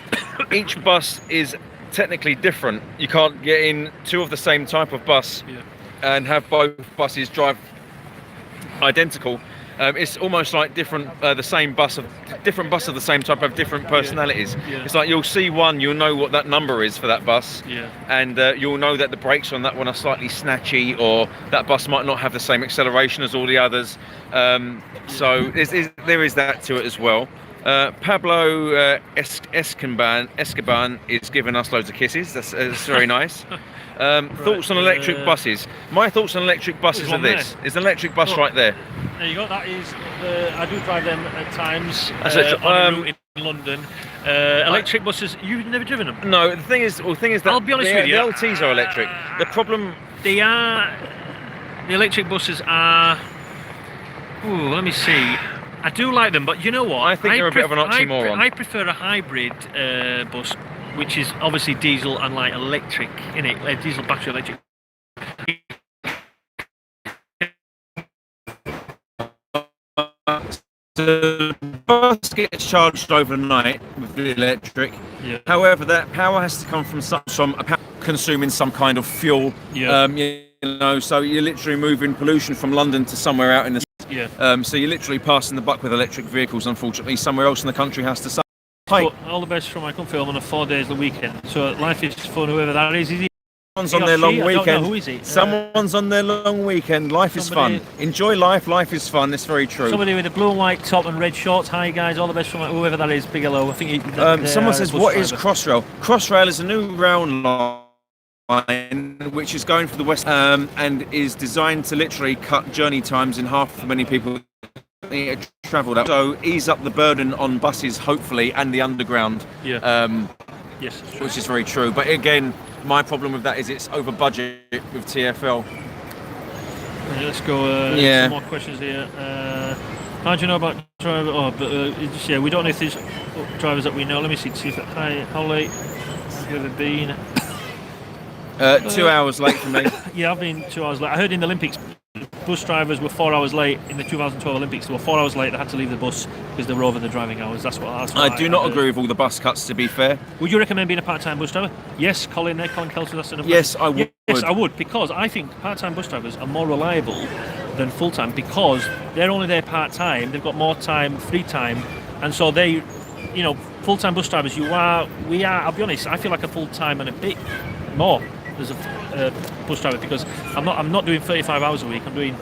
each bus is technically different. You can't get in two of the same type of bus and have both buses drive identical. It's almost like different bus of the same type have different personalities. It's like you'll see one, you'll know what that number is for that bus, and you'll know that the brakes on that one are slightly snatchy, or that bus might not have the same acceleration as all the others. So there is that to it as well. Pablo Escoban is giving us loads of kisses. That's very nice. Thoughts on electric buses? My thoughts on electric buses are this. There's an electric bus right there. There you go. That is. I do drive them at times on a route in London. Electric buses. You've never driven them? No. The thing is that I'll be honest with you. The LTs are electric. The problem. They are. The electric buses are. Ooh, let me see. I do like them, but you know what? I think they're a bit of an oxymoron. I prefer a hybrid bus, which is obviously diesel and like electric, diesel battery electric. The bus gets charged overnight with the electric. However, that power has to come from consuming some kind of fuel. So you're literally moving pollution from London to somewhere out in the so you're literally passing the buck with electric vehicles. Unfortunately, somewhere else in the country has to suffer. All the best from Michael Film on a 4 days a weekend. So life is fun, whoever that is. on their long I weekend. don't know, who is it? Someone's on their long weekend. Life is fun. Enjoy life. Life is fun. It's very true. Somebody with a blue and white top and red shorts. Hi guys, all the best from whoever that is. Big hello. I think someone says, "What is Crossrail?" Crossrail is a new rail line which is going for the west and is designed to literally cut journey times in half for many people travelled up. So ease up the burden on buses, hopefully, and the underground. Yeah. Yes, which is very true. But again, my problem with that is it's over budget with TfL. Let's go. Some more questions here. How do you know about driver? We don't know if there's drivers that we know. Let me see. How late have you ever been? 2 hours late for me. Yeah, I've been 2 hours late. I heard in the Olympics, bus drivers were 4 hours late in the 2012 Olympics. They were 4 hours late. They had to leave the bus because they were over the driving hours. That's what I do not agree with all the bus cuts, to be fair. Would you recommend being a part-time bus driver? Yes, Colin Kelso, that's another Yes, I would. Yes, I would, because I think part-time bus drivers are more reliable than full-time because they're only there part-time. They've got more time, free time, and so they, full-time bus drivers. I'll be honest. I feel like a full-time and a bit more as a bus driver because I'm not doing 35 hours a week. I'm doing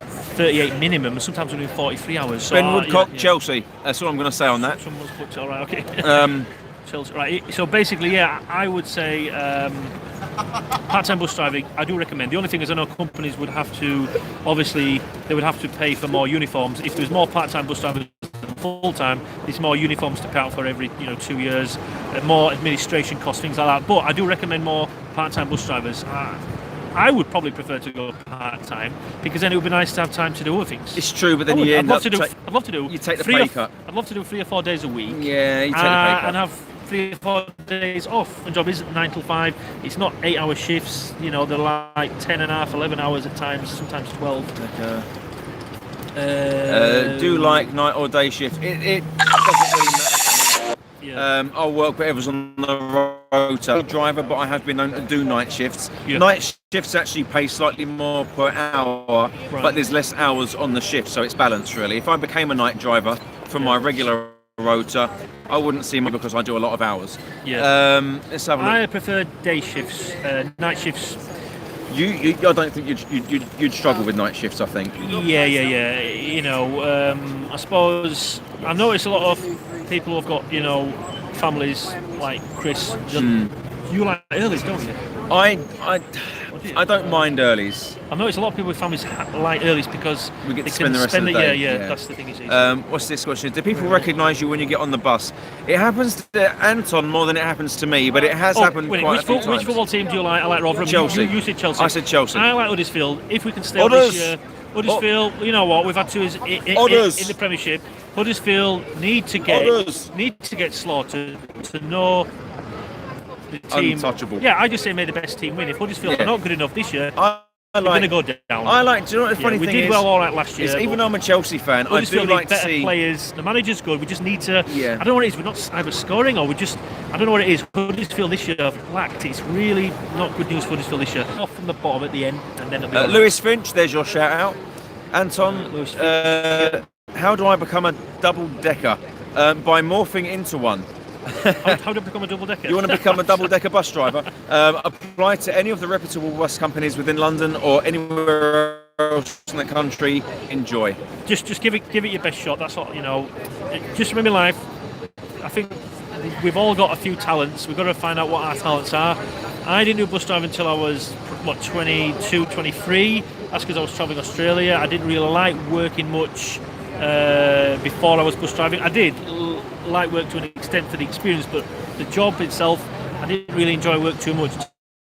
38 minimum, and sometimes I'm doing 43 hours. So Ben Woodcock, Chelsea. That's all I'm going to say on that. Someone's put all right, okay. Chelsea, right. So basically, I would say part-time bus driving. I do recommend. The only thing is, I know companies would have to, obviously, they would have to pay for more uniforms. If there's more part-time bus drivers than full-time, there's more uniforms to pay out for every 2 years, more administration costs, things like that. But I do recommend more part-time bus drivers. I would probably prefer to go part-time because then it would be nice to have time to do other things. It's true, but then you end up... I'd love to do. You take the pay cut. I'd love to do 3 or 4 days a week. Yeah, you take the pay cut. And have 3 or 4 days off. My job isn't 9 till 5. It's not 8-hour shifts. They're like 10 and a half, 11 hours at times, sometimes 12. Do like night or day shift. It doesn't really matter. Yeah. I'll work whatever's on the rota. Driver, but I have been known to do night shifts. Yeah. Night shifts actually pay slightly more per hour, but there's less hours on the shift, so it's balanced really. If I became a night driver from my regular rota, I wouldn't see me because I do a lot of hours. Yeah. Let's have a look. I prefer day shifts. Night shifts. I don't think you'd struggle with night shifts. I think. Yeah. I suppose I notice a lot of people who've got families like Chris. You like earlies, don't you? I don't mind earlies. I noticed a lot of people with families like earlies because we get to spend the rest of the day. Yeah, that's the thing. What's this question? Do people recognise you when you get on the bus? It happens to Anton more than it happens to me, but it has happened quite a few times. Which football team do you like? I like Rotherham. Chelsea. You said Chelsea. I said Chelsea. I like Huddersfield. If we can stay on this year, Huddersfield. You know what? We've had two in the Premiership. Huddersfield need to get slaughtered to know. The team, untouchable. Yeah, I just say may the best team win. If Huddersfield are not good enough this year, they're going to go down. Do you know what the funny thing is? We did well all right last year. Even though I'm a Chelsea fan, I do like to see players. The manager's good. We just need to. Yeah. I don't know what it is. We're not either scoring or we just. I don't know what it is. Huddersfield this year have lacked. It's really not good news for Huddersfield this year. Off from the bottom at the end, and then at the Lewis Finch. There's your shout out, Anton. Lewis Finch. How do I become a double-decker? By morphing into one. How to become a double-decker? You want to become a double-decker bus driver? Apply to any of the reputable bus companies within London or anywhere else in the country. Enjoy. Just give it your best shot. That's all. Just remember life. I think we've all got a few talents. We've got to find out what our talents are. I didn't do bus driving until I was 22, 23. That's because I was travelling Australia. I didn't really like working much before I was bus driving. I did like work to an extent for the experience, but the job itself, I didn't really enjoy work too much.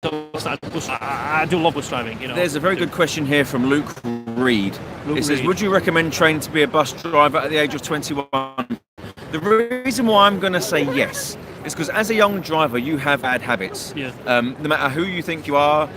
So I do love bus driving. There's a very good question here from Luke Reed. It says, would you recommend training to be a bus driver at the age of 21? The reason why I'm going to say yes is because as a young driver, you have bad habits. Yeah. No matter who you think you are,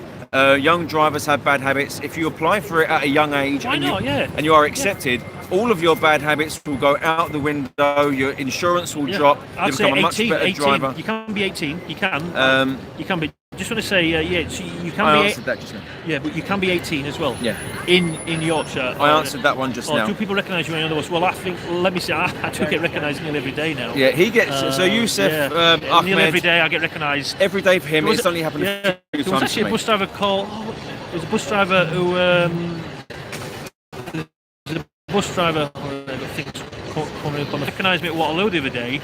young drivers have bad habits. If you apply for it at a young age and you are accepted, all of your bad habits will go out the window. Your insurance will drop. I'd you become a much better driver. You can be 18. You can. You can be. Just want to say, so you can I be. answered that just now. Yeah, but you can be 18 as well. Yeah. In Yorkshire. I answered that one just now. Do people recognise you in other words? Well, I think. Let me say, I do get recognised nearly every day now. Yeah, he gets. So Yusuf Ahmed. Nearly every day I get recognised. Every day for him. It's only happened a few There was actually a bus driver called. There's a bus driver who. There's a bus driver. I think it's coming up on. Recognised me at Waterloo the other day,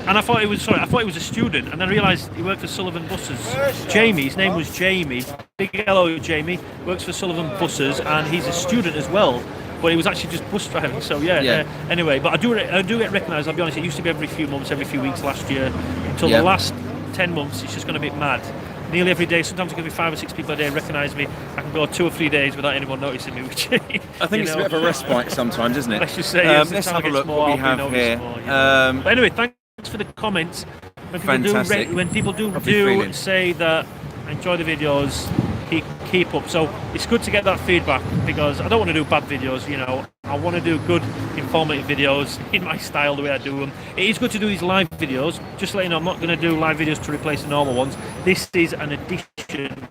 and I thought he was I thought he was a student, and then I realised he worked for Sullivan Buses. Jamie, his name was Jamie. Big hello, Jamie. Works for Sullivan Buses, and he's a student as well. But he was actually just bus driving, so yeah. Anyway, but I do get recognised. I'll be honest. It used to be every few months, every few weeks last year, until the last 10 months. It's just gone a bit mad. Nearly every day. Sometimes it can be 5 or 6 people a day recognise me. I can go 2 or 3 days without anyone noticing me. Which I think it's a bit of a respite sometimes, isn't it? Let's just say. Let's have a look what we have here. But anyway, thanks for the comments. When people do say that enjoy the videos, keep up. So it's good to get that feedback, because I don't want to do bad videos, you know. I want to do good, informative videos in my style, the way I do them. It is good to do these live videos. Just to let you know, I'm not going to do live videos to replace the normal ones. This is an addition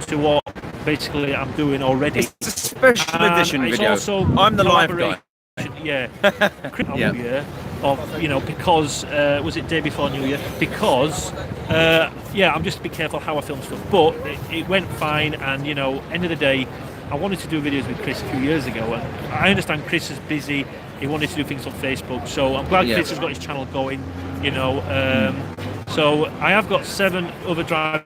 to what basically I'm doing already. It's a special edition video. I'm the live guy. Yeah. Of, you know, because was it day before New Year? Because I'm just a bit careful how I film stuff. But it went fine, and you know, end of the day, I wanted to do videos with Chris a few years ago, and I understand Chris is busy. He wanted to do things on Facebook, so I'm glad Chris has got his channel going. You know, so I have got 7 other drivers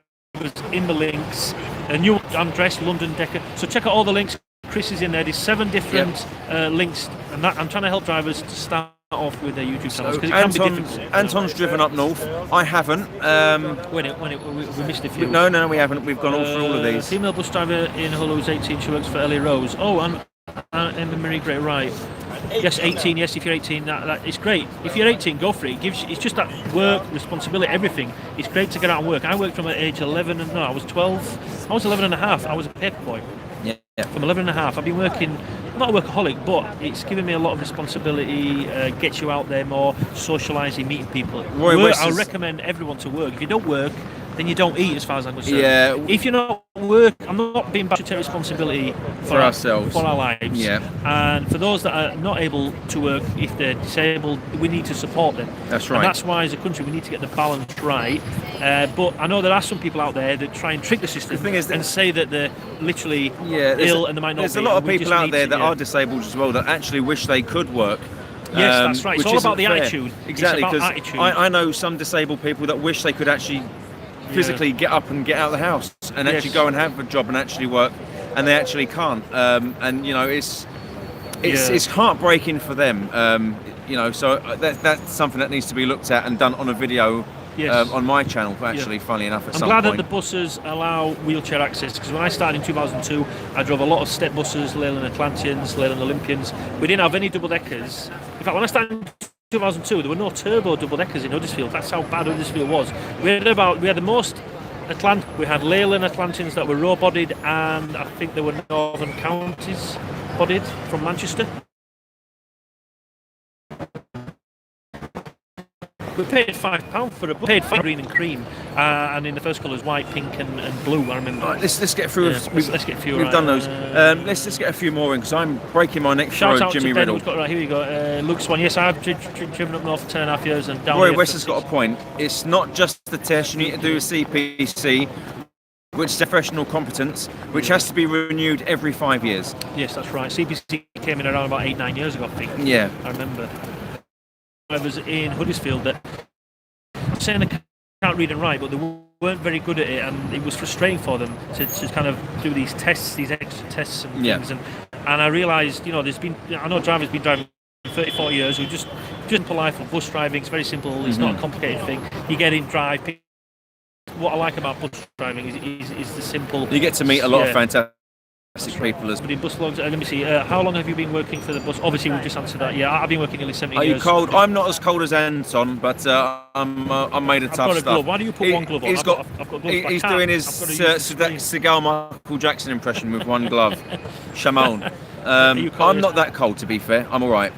in the links. A new Andres, London Decker. So check out all the links. Chris is in there. There's 7 different links, and that I'm trying to help drivers to start off with their YouTube channels, because it can be difficult. Anton's driven up north. I haven't. We missed a few. No, we haven't. We've gone all through all of these. Female bus driver in Hull who's 18. She works for Ellie Rose. Oh, and Emma Marie Gray, right? Yes, 18. Yes, if you're 18, that it's great. If you're 18, go for it. It's just that work, responsibility, everything. It's great to get out and work. I worked from age 11, and no, I was 12. I was 11 and a half. I was a paper boy. Yeah. From 11 and a half. I've been working. I'm not a workaholic, but it's given me a lot of responsibility. Gets you out there more, socialising, meeting people. I recommend everyone to work. If you don't work, then you don't eat, as far as I'm concerned. Yeah. If you're not work, I'm not being bad to take responsibility for ourselves, for our lives. Yeah. And for those that are not able to work, if they're disabled, we need to support them. That's right. And that's why, as a country, we need to get the balance right. But I know there are some people out there that try and trick the system. The thing is, and say that they're literally ill and they might not be. There's a lot of people out there that are disabled as well that actually wish they could work. Yes, that's right. It's all about the attitude. Exactly, because I know some disabled people that wish they could actually physically get up and get out of the house and actually go and have a job and actually work, and they actually can't. And you know, it's heartbreaking for them. You know, so that's something that needs to be looked at and done on a video. On my channel, actually, funny enough. I'm glad that the buses allow wheelchair access, because when I started in 2002, I drove a lot of step buses, Leyland Atlanteans, Leyland Olympians. We didn't have any double deckers. In fact, when I started in 2002, there were no turbo double deckers in Huddersfield. That's how bad Huddersfield was. We had the most we had Leyland Atlanteans that were row bodied, and I think there were Northern Counties bodied from Manchester. We paid £5 for a paid green and cream, and in the first colours white, pink, and blue. I remember. Right, let's get through. Let's get a few. We've done those. Let's just get a few more in, because I'm breaking my neck for Jimmy Riddle. Right, here you go. Luke Swan. Yes, I've driven up north for 10.5 years, and down. Roy West has got a point. It's not just the test. You need to do a CPC, which is professional competence, which has to be renewed every 5 years. Yes, that's right. CPC came in around about 8-9 years ago, I think. Yeah, I remember. Drivers in Huddersfield that saying they can't read and write, but they weren't very good at it, and it was frustrating for them to kind of do these tests, these extra tests and things. And I realised, you know, I know drivers been driving 30-40 years who just simple life of bus driving. It's very simple. It's not a complicated thing. You get in, drive. What I like about bus driving is the simple. You get to meet a lot of fantastic people as bus vlogs. Let me see. How long have you been working for the bus? Obviously, we've just answered that. Yeah, I've been working nearly 17 years. Are you cold? I'm not as cold as Anton, but I'm made of tough stuff. Why do you put one glove on? I've got gloves. He's doing his Seagal Michael Jackson impression with one glove. Shaun. I'm not that cold, to be fair. I'm all right.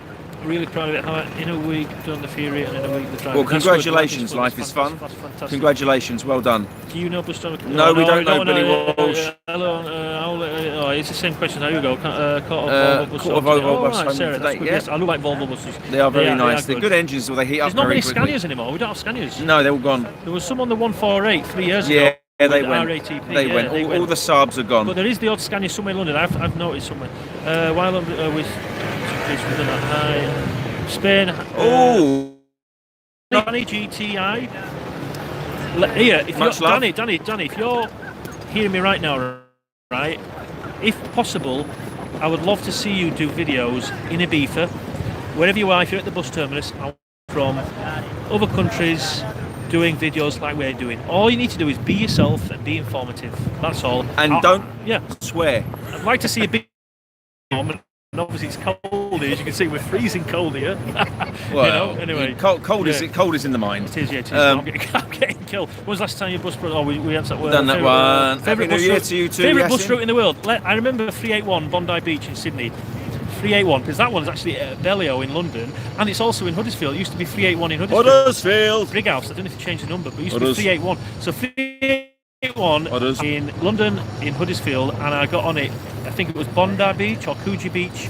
Really proud of it. In a week, done the Fury, and in a week the drive. Well, congratulations, life is fun. That's fantastic. Congratulations, well done. Do you know bus driver? No, we don't know Billy Walsh. Hello, it's the same question. How you go? Volvo bus home today. Yes, I look like Volvo buses. They are very nice. They're good engines, or they heat up very quickly. There's not many Scanias anymore. We don't have Scanias. No, they're all gone. There was some on the 148 3 years ago. they went. RATP, They went. All the Saabs are gone. But there is the odd Scania somewhere in London. I've noticed somewhere. While with Spain. Danny GTI. Here, if you're, Danny, if you're hearing me right now, right? If possible, I would love to see you do videos in Ibiza, wherever you are. If you're at the bus terminus, from other countries, doing videos like we're doing. All you need to do is be yourself and be informative. That's all. And don't swear. I'd like to see a bit. And obviously it's cold here, as you can see. We're freezing cold here. Well, anyway, cold is in the mind. It is. Yeah, it is. I'm getting killed. When was the last time your bus brought? Oh, we had that. Done that one. Happy New Year to you too. Favourite bus route in the world. I remember 381 Bondi Beach in Sydney. 381, because that one's actually at Bellio in London, and it's also in Huddersfield. It used to be 381 in Huddersfield. Big House. I don't know if you changed the number, but it used to be 381. So 381 in London, in Huddersfield, and I got on it. I think it was Bondi Beach or Coogee Beach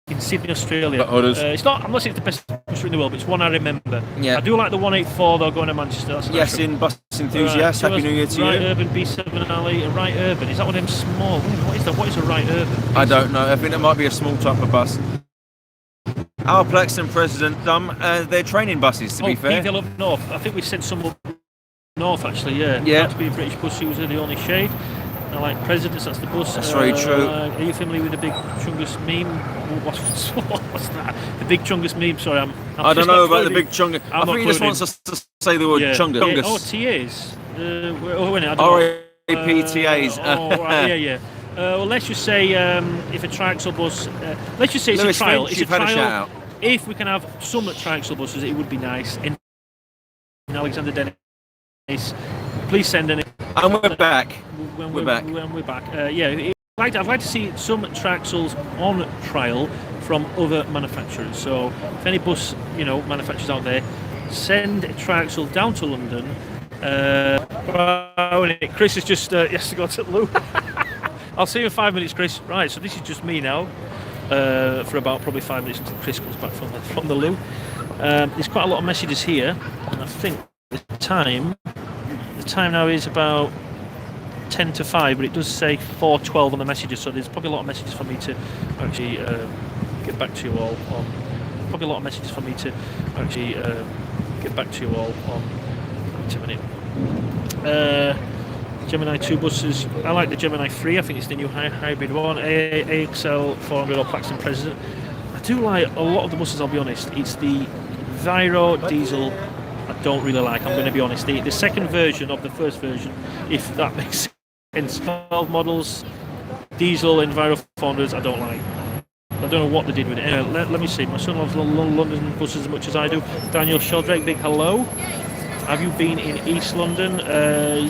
in Sydney, Australia. It's not. I'm not saying it's the best bus route in the world, but it's one I remember. Yeah. I do like the 184 though, going to Manchester. That's yes, in Bus Enthusiast. Happy New Year to you. Right Urban B7 Alley. Right Urban. Is that one of them small? What is that? What is a Right Urban? I don't know. I think it might be a small type of bus. Alplex and President, they're training buses. To be fair. People up north. I think we sent some up north actually. Yeah. Yeah. To be a British bus user, the only shade. I like Presidents, that's the bus. That's very true. Are you familiar with the big Chungus meme? What's that? The big Chungus meme, sorry. I don't know about the big Chungus. I think he just wants us to say the word Chungus. Yeah. Oh, TAs. RAPTAs. Yeah. Well, let's just say if a triaxle bus... let's just say it's Lewis a trial. Finch, It's a trial. had a shout out. If we can have some triaxle buses, it would be nice. In Alexander Dennis, please send in. And we're back. We're back. I'd like to see some triaxles on trial from other manufacturers. So if any bus manufacturers out there, send a triaxle down to London. Chris is just has to go to the loo. I'll see you in 5 minutes, Chris. Right, so this is just me now for about probably 5 minutes until Chris comes back from the loo. There's quite a lot of messages here, and I think the time now is about 10 to 5, but it does say 4:12 on the messages, so there's probably a lot of messages for me to actually get back to you all on. Probably a lot of messages for me to actually get back to you all on. Wait a minute. Gemini 2 buses. I like the Gemini 3. I think it's the new hybrid one. AXL 400 or Plaxton President. I do like a lot of the buses. I'll be honest. It's the Vyro diesel. I don't really like. I'm going to be honest. The second version of the first version, if that makes sense. 12 models, diesel and Vyro 400s. I don't like. I don't know what they did with it. Anyway, let me see. My son loves London buses as much as I do. Daniel Sheldrake, big hello. Have you been in East London?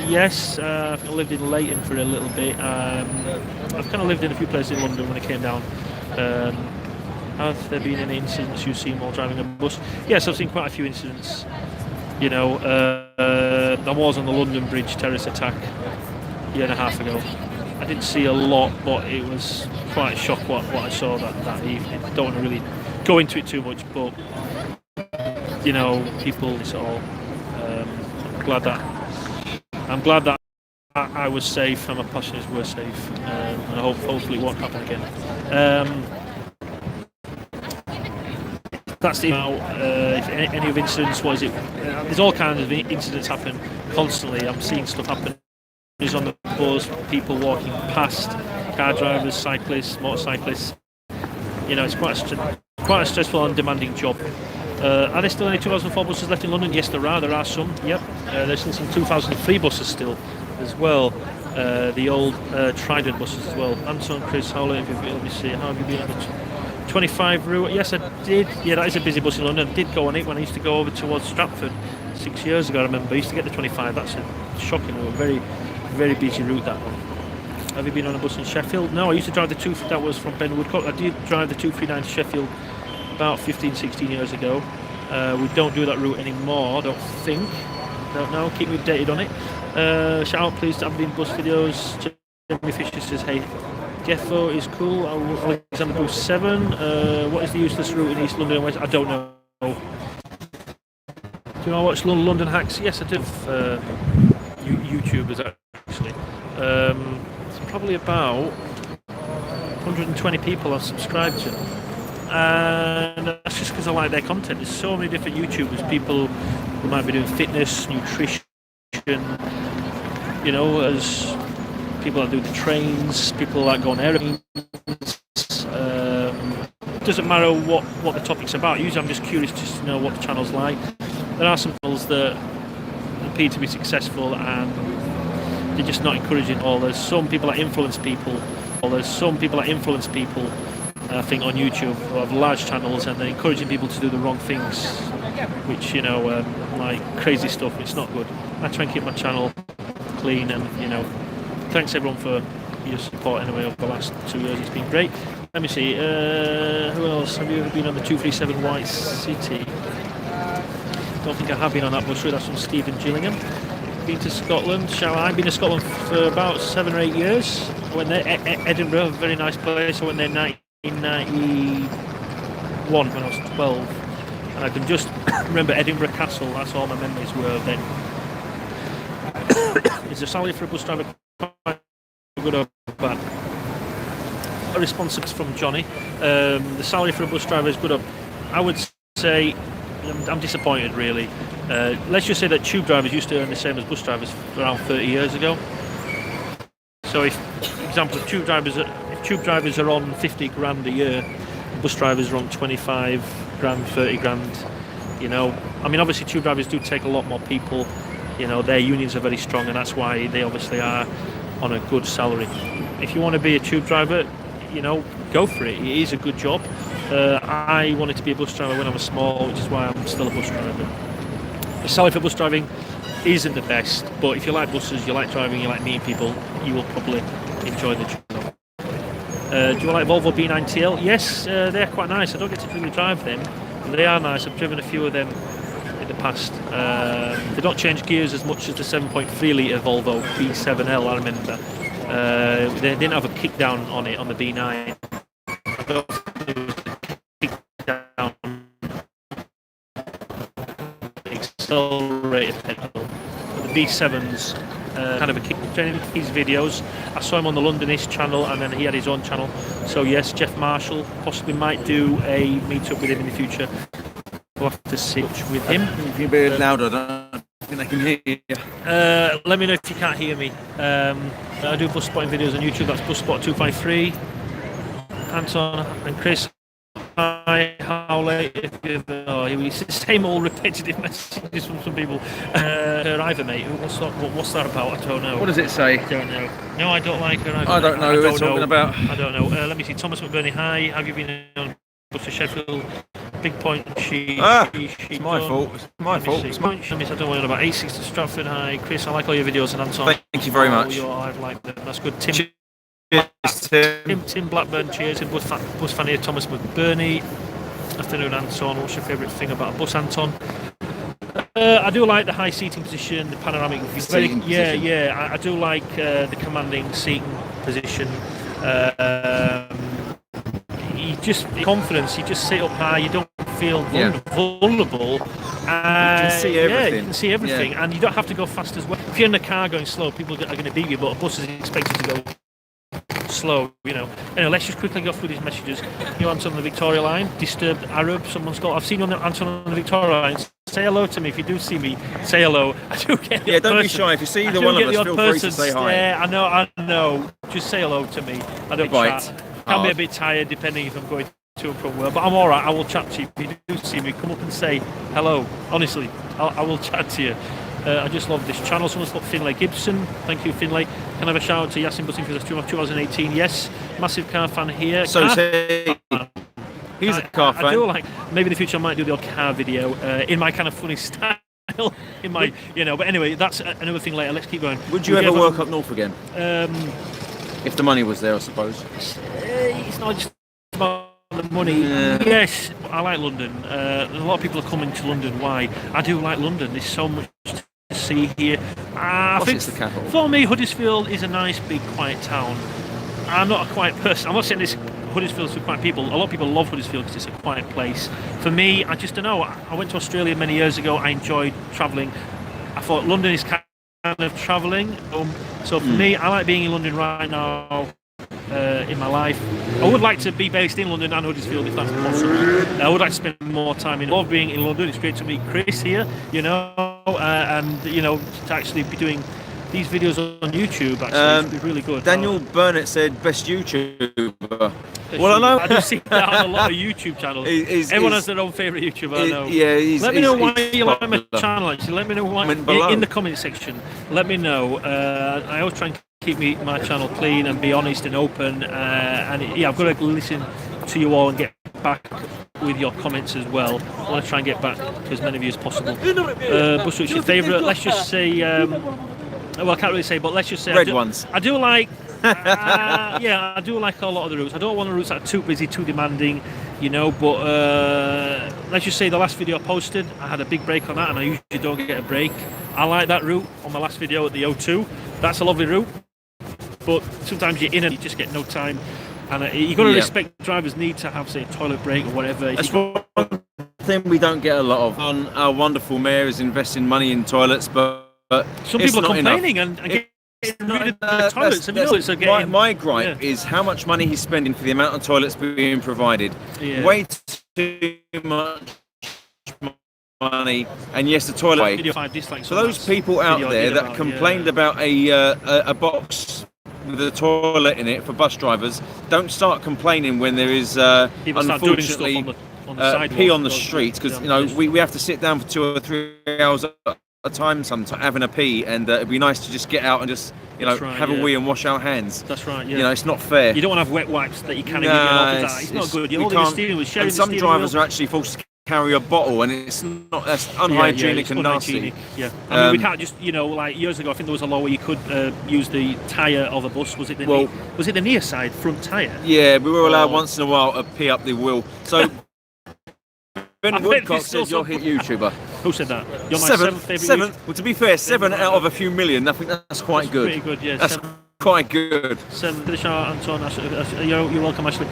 Yes, I've lived in Leighton for a little bit. I've kind of lived in a few places in London when I came down. Have there been any incidents you've seen while driving a bus? Yes, I've seen quite a few incidents. I was on the London Bridge terrorist attack a year and a half ago. I didn't see a lot, but it was quite a shock what I saw that evening. I don't want to really go into it too much, but people, it's all. I'm glad that I was safe and my passengers were safe, and hopefully it won't happen again. That's the if any of incidents. What is it? There's all kinds of incidents happen constantly. I'm seeing stuff happen. There's on the bus, people walking past, car drivers, cyclists, motorcyclists. It's quite a stressful and demanding job. Are there still any 2004 buses left in London? Yes, there are. There are some. Yep. There's still some 2003 buses still, as well. The old Trident buses as well. Anton, Chris, how long have you been? Let me see. How have you been on the 25 route? Yes, I did. Yeah, that is a busy bus in London. I did go on it when I used to go over towards Stratford 6 years ago. I remember I used to get the 25. That's a shocking route. Very, very busy route, that one. Have you been on a bus in Sheffield? No, I used to drive the that was from Ben Woodcock. I did drive the 239 to Sheffield about 15-16 years ago. We don't do that route anymore, I don't think. Don't know, keep me updated on it. Shout out please to Aberdeen bus videos. Jeremy Fisher says, hey, Geffo is cool. Alexander Bruce 7. What is the useless route in East London and West? I don't know. Do you know I watch London Hacks? Yes, I do. YouTubers actually. It's probably about 120 people I've subscribed to, and that's just because I like their content. There's so many different YouTubers, people who might be doing fitness, nutrition, you know, as people that do the trains, people that go on aeroplanes. It doesn't matter what the topic's about. Usually I'm just curious just to know what the channel's like. There are some channels that appear to be successful and they're just not encouraging all. There's some people that influence people. I think on YouTube who have large channels and they're encouraging people to do the wrong things, which, you know, like crazy stuff. It's not good. I try and keep my channel clean, and, you know, thanks everyone for your support anyway over the last 2 years. It's been great. Let me see, who else? Have you ever been on the 237 White City? Don't think I have been on that bus route. That's from Stephen Gillingham. Been to Scotland. I've been to Scotland for about 7 or 8 years. I went there. Edinburgh, a very nice place. I went there in 1991 when I was 12. And I can just remember Edinburgh Castle. That's all my memories were then. Is the salary for a bus driver quite good or bad? A response from Jonny. The salary for a bus driver is good. I would say I'm disappointed, really. Let's just say that tube drivers used to earn the same as bus drivers around 30 years ago. So, if, for example, if tube drivers are on 50 grand a year, bus drivers are on 25 grand, 30 grand. You know, I mean, obviously, tube drivers do take a lot more people. You know, their unions are very strong, and that's why they obviously are on a good salary. If you want to be a tube driver, you know, go for it. It is a good job. I wanted to be a bus driver when I was small, which is why I'm still a bus driver. The salary for bus driving isn't the best, but if you like buses, you like driving, you like meeting people, you will probably enjoy the job. Do you like Volvo B9TL? Yes, they're quite nice. I don't get to really drive them, but they are nice. I've driven a few of them in the past. They don't change gears as much as the 7.3 litre Volvo B7L, I remember. They didn't have a kick down on it on the B9. I don't think there was a kick down accelerated pedal. But the B7's kind of a kick down. His videos, I saw him on the Londonist channel, and then he had his own channel. So yes, Jeff Marshall possibly might do a meet-up with him in the future. We'll have to see with him. If you're a bit louder, I don't think I can hear you. Let me know if you can't hear me. I do bus spotting videos on YouTube. That's BusSpot253. Anton and Chris. Hi, how late? It's the same old repetitive messages from some people. Arriver, mate. What's that about? I don't know. What does it say? I don't know. No, I don't like Arriver. I don't know who we're talking about. I don't know. Let me see. Thomas McBurney. Hi. Have you been on bus to Sheffield? Big point. It's my fault. It's my fault. I don't know what about 86 to Stratford. Hi, Chris. I like all your videos, and Anton. Thank you very much. I've liked them. That's good. Tim Blackburn, cheers. And bus fan here, Thomas McBurney. Afternoon, Anton. What's your favourite thing about a bus, Anton? I do like the high seating position, the panoramic view. Yeah. I do like the commanding seating position. You just confidence. You just sit up high. You don't feel vulnerable. You can see everything. Yeah, you can see everything, and you don't have to go fast as well. If you're in a car going slow, people are going to beat you, but a bus is expected to go slow, you know. Anyway, let's just quickly go through these messages. You Anton on the Victoria line, disturbed Arab, someone's got. I've seen you on Anton on the Victoria line. Say hello to me if you do see me. Say hello. I do get the don't be shy. If you see either one of us, feel free to say hi. Yeah, I know. Just say hello to me. I don't chat. Can be a bit tired depending if I'm going to and from work, but I'm alright. I will chat to you. If you do see me, come up and say hello. Honestly, I will chat to you. I just love this channel. Someone's got Finlay Gibson. Thank you, Finlay. Can I have a shout out to Yasin Busing for the stream of 2018? Yes. Massive car fan here. So he's a car fan. I do like, maybe in the future I might do the odd car video in my kind of funny style. In my, you know, but anyway, that's another thing later. Let's keep going. Would you ever work up north again? If the money was there, I suppose. It's not just about the money. Yes, I like London. A lot of people are coming to London. Why? I do like London. There's so much to see here. I think it's the capital. For me, Huddersfield is a nice, big, quiet town. I'm not a quiet person. I'm not saying this Huddersfield's for quiet people. A lot of people love Huddersfield because it's a quiet place. For me, I just don't know. I went to Australia many years ago. I enjoyed travelling. I thought London is kind of travelling. So for me, I like being in London right now. In my life, I would like to be based in London and Huddersfield if that's possible. I would like to spend more time in. Love being in London. It's great to meet Chris here, and to actually be doing these videos on YouTube. Actually, it's really good. Daniel Burnett said best YouTuber. I do see that on a lot of YouTube channels. Everyone has their own favourite YouTuber. I know. Yeah, let me know why you like my channel. Actually, let me know why in the comment section. Let me know. I always try and keep my channel clean and be honest and open. I've got to listen to you all and get back with your comments as well. I want to try and get back to as many of you as possible. What's your favourite? Let's just say. Well, I can't really say, but let's just say red ones. I do like. I do like a lot of the routes. I don't want the routes that are too busy, too demanding, But let's just say the last video I posted, I had a big break on that, and I usually don't get a break. I like that route on my last video at the O2. That's a lovely route, but sometimes you're in and you just get no time, and you got to respect drivers' need to have, say, a toilet break or whatever. That's one thing we don't get a lot of. Our wonderful mayor is investing money in toilets, but some people are complaining and getting rid of the toilets. My gripe is how much money he's spending for the amount of toilets being provided. Yeah. Way too much money, and yes, the toilet. So those people out there that complained about a box with a toilet in it for bus drivers, don't start complaining when there is unfortunately pee on the streets, because we have to sit down for 2 or 3 hours at a time sometimes having a pee, and it'd be nice to just get out and just have a wee and wash our hands. That's right. Yeah. It's not fair. You don't want to have wet wipes that you can't even get off. It's not good. You're holding the steering wheel, sharing and some the steering drivers wheel. are actually forced to carry a bottle, and that's unhygienic and nasty. Yeah, I mean, we can't just like years ago. I think there was a law where you could use the tyre of a bus. Was it the near side front tyre? Yeah, we were allowed once in a while to pee up the wheel. So Ben Woodcock says you're a hit YouTuber. Who said that? You're my seventh favourite. Seventh. Well, to be fair, 7 out of a few million. I think that's quite good. Pretty good, yeah. That's quite good. 7 to the Shaun, Anton. You're welcome, Ashley.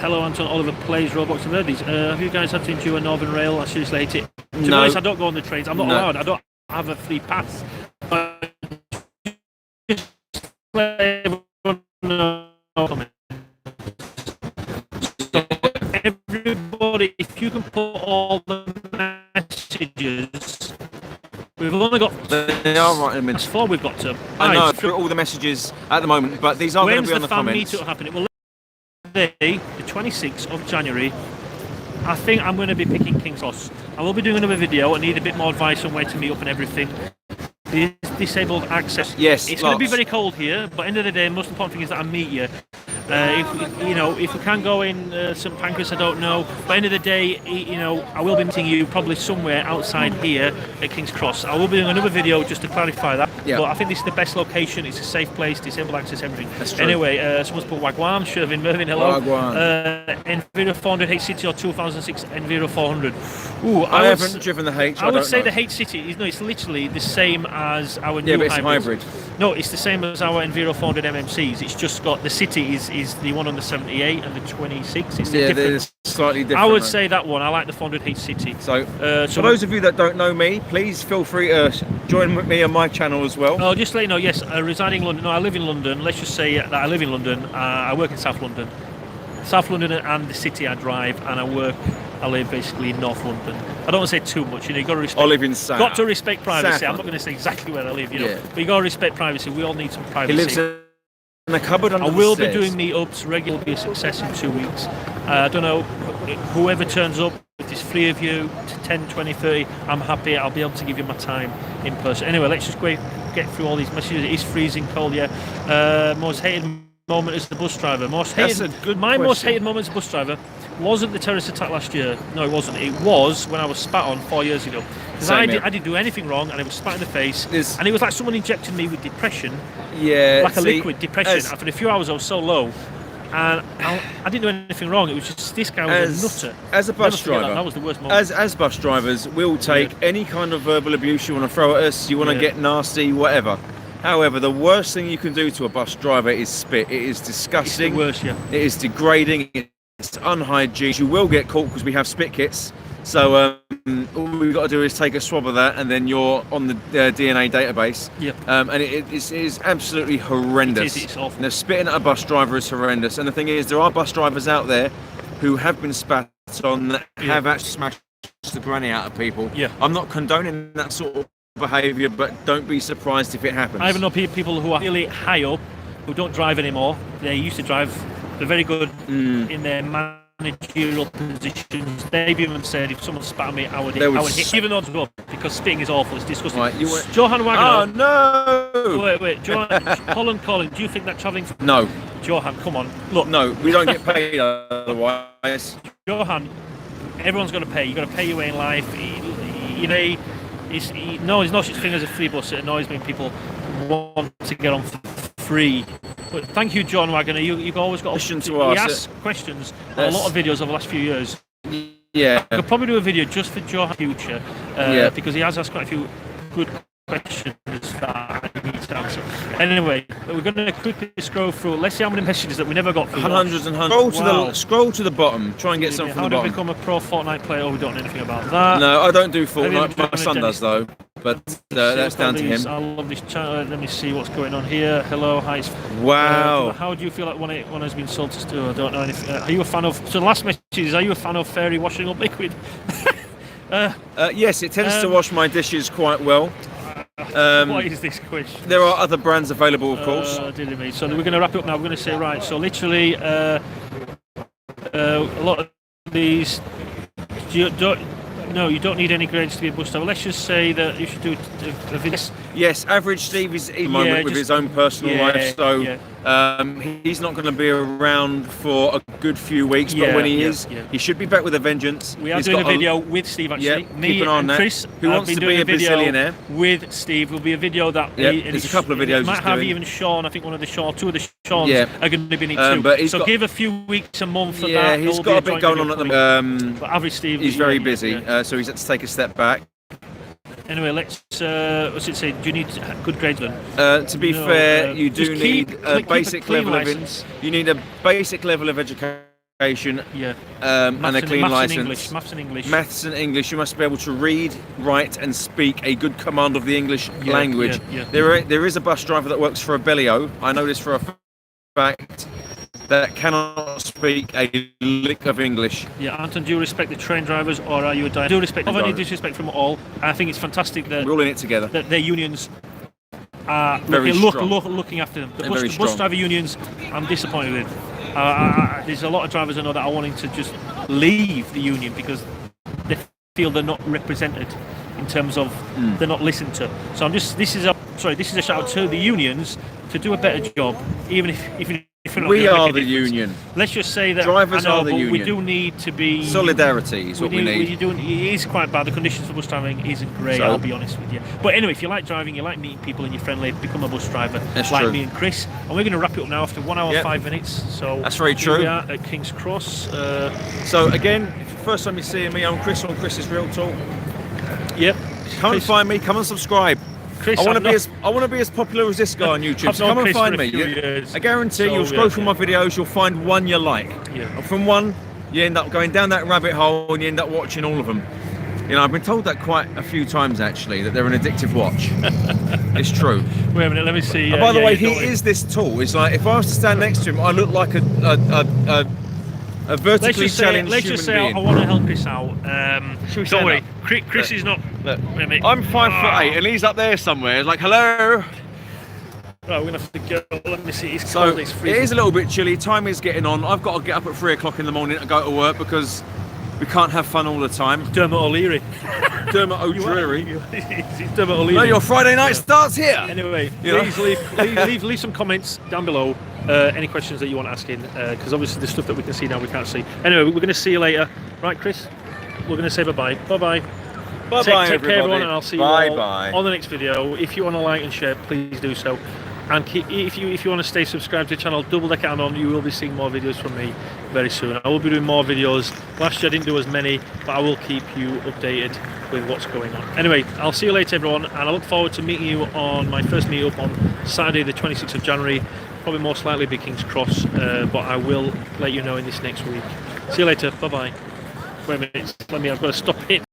Hello, Anton. Oliver plays Roblox and Verdi's. Have you guys had to endure Northern Rail? I seriously hate it. To be honest, I don't go on the trains. I'm not allowed. I don't have a free pass. But just let everyone know. Everybody, if you can put all the messages, we've only got. They are right in a minute. 4 we've got to. I know, through all the messages at the moment, but these are going to be on the comments. When's the fan meetup happening? Well, today, the 26th of January, I think I'm going to be picking King's Cross. I will be doing another video. I need a bit more advice on where to meet up and everything. The disabled access. Yes, it's going to be very cold here, but end of the day, the most important thing is that I meet you. If we can go in St Pancras, I don't know. But end of the day, I will be meeting you probably somewhere outside here at King's Cross. I will be doing another video just to clarify that. Yeah. But I think this is the best location. It's a safe place, disabled access, everything. That's true. Anyway, someone's put Wagwan, Shervin, Mervyn, hello. Wagwan. Enviro 400 H City or 2006 Enviro 400. Ooh, I haven't driven the H. I would say the H City it's literally the same as our new but it's hybrid. No, it's the same as our Enviro 400 MMCs. It's just got the City is the one on the 78 and the 26. It's they're slightly different. I would say that one. I like the 400 H City. So for those of you that don't know me, please feel free to join me on my channel as well. Oh, just let you know. Yes, residing in London. No, I live in London. Let's just say that I live in London. I work in South London. South London and the City I drive, and I live basically in North London. I don't want to say too much, you got to respect. I live in South. Got to respect privacy. I'm not going to say exactly where I live, but you got to respect privacy. We all need some privacy. He lives in a cupboard under I will be doing meetups regularly. Be a success in 2 weeks. I don't know, whoever turns up, if there's 3 of you, 10, 20, 30, I'm happy. I'll be able to give you my time in person. Anyway, let's just get through all these messages. It is freezing cold, most hated moment as the bus driver. Most hated moment as a bus driver wasn't the terrorist attack last year. No, it wasn't. It was when I was spat on 4 years ago. Because I didn't do anything wrong, and I was spat in the face. And it was like someone injected me with depression. Yeah. Like a liquid depression. After a few hours, I was so low. And I didn't do anything wrong. It was just this guy was a nutter. As a bus driver, that was the worst moment. As bus drivers, we'll take any kind of verbal abuse you want to throw at us. You want to get nasty, whatever. However, the worst thing you can do to a bus driver is spit. It is disgusting. It's the worst, It is degrading. It's unhygienic. You will get caught because we have spit kits. So all we've got to do is take a swab of that, and then you're on the DNA database. Yep. And it is absolutely horrendous. It's awful. And the spitting at a bus driver is horrendous. And the thing is, there are bus drivers out there who have been spat on, that have actually smashed the granny out of people. Yeah. I'm not condoning that sort of behaviour, but don't be surprised if it happens. I even know people who are really high up, who don't drive anymore. They used to drive. They're very good in their managerial positions. They've even said if someone spat on me, I would hit. Even though it's good, because spitting is awful, it's disgusting. Right, Johan Wagner. Oh no! Wait, Johan, Colin, do you think that travelling? No. Johan, come on, look. No, we don't get paid otherwise. Johan, everyone's got to pay. You've got to pay your way in life. He's no such thing as a free bus. It annoys me when people want to get on for free. But thank you, John Wagner. You've always got question to He ask. asks questions on a lot of videos over the last few years. Yeah. I could probably do a video just for Johan future because he has asked quite a few good questions that I need to answer. Anyway, we're going to quickly scroll through. Let's see how many messages that we never got through. Hundreds and hundreds. Scroll to the bottom. Try and get something from the bottom. How do I become a pro Fortnite player? Oh, we don't know anything about that. No, I don't do Fortnite. My son does though. But that's down to him. I love this channel. Let me see what's going on here. Hello, hi. Wow. How do you feel like one has been sold to Stu? I don't know anything. Are you a fan of? So the last message is: are you a fan of fairy washing up liquid? Yes, it tends to wash my dishes quite well. What is this question? There are other brands available, of course. So we're going to wrap it up now. We're going to say right. So literally, a lot of these. No, you don't need any grades to be a bus driver. Let's just say that you should do a video. Yes, average Steve is in moment with his own personal life, so he's not going to be around for a good few weeks. But when he is, he should be back with a vengeance. We are doing a video with Steve actually. Me and Chris, who wants to be a bazillionaire. With Steve, will be a video that there's a couple of videos. Might have even Shaun. I think two of the Shauns are going to be in it too. So give a few weeks, a month for that. Yeah, he's got a bit going on at the moment. But average Steve, he's very busy, so he's had to take a step back. Anyway, let's. What's it say? Do you need good grades then? To be fair, you do need a basic level of you need a basic level of education. And a clean license. Maths and English. Maths and English. You must be able to read, write, and speak a good command of the English language. There is a bus driver that works for a Bellio. I know this for a fact. That cannot speak a lick of English. Yeah, Anton, do you respect the train drivers, or are you a I do respect. Of any disrespect from all, I think it's fantastic that we're all in it together. That their unions are looking after them. The bus driver unions, I'm disappointed with. There's a lot of drivers I know that are wanting to just leave the union because they feel they're not represented in terms of they're not listened to. So this is a shout out to the unions to do a better job, even if we are the union. Let's just say that drivers are the union. We do need to be solidarity is what we need. It is quite bad. The conditions for bus driving isn't great. I'll be honest with you. But anyway, if you like driving, you like meeting people, and you're friendly, become a bus driver. That's like true. Me and Chris. And we're going to wrap it up now after 1 hour 5 minutes. So that's very true. We are at King's Cross. So again, if the first time you're seeing me, I'm Chris on Chris's Real Talk. Yep. Come and find me. Come and subscribe. Chris, I want to be as popular as this guy on YouTube. So come and find me. I guarantee you'll scroll through my videos, you'll find one you like. And from one, you end up going down that rabbit hole and you end up watching all of them. You know, I've been told that quite a few times actually, that they're an addictive watch. It's true. Wait a minute, let me see. By the way, he is this tall. It's like if I was to stand next to him, I look like a vertically challenged let's just say being. I want to help Chris out. Don't worry, Chris is not. Look, I'm 5'8" and he's up there somewhere. It's like, hello. Right, we're gonna have to go. Let me see. It's so cold. It's freezing. It is a little bit chilly. Time is getting on. I've got to get up at 3 o'clock in the morning to go to work because we can't have fun all the time. Dermot O'Leary. Dermot O'Dreary. It's Dermot O'Leary. No, your Friday night starts here. Anyway, please leave some comments down below. Any questions that you want asking, because obviously the stuff that we can see now we can't see. Anyway, we're going to see you later, right, Chris? We're going to say bye bye. Take care, everyone, and I'll see you all on the next video. If you want to like and share, please do so. And if you want to stay subscribed to the channel Doubledeckeranton, you will be seeing more videos from me very soon. I will be doing more videos. Last year I didn't do as many, but I will keep you updated with what's going on. Anyway, I'll see you later, everyone, and I look forward to meeting you on my first meetup on Saturday the 26th of January. Probably most likely be King's Cross, but I will let you know in this next week. See you later. Bye bye. Wait a minute. I've got to stop it.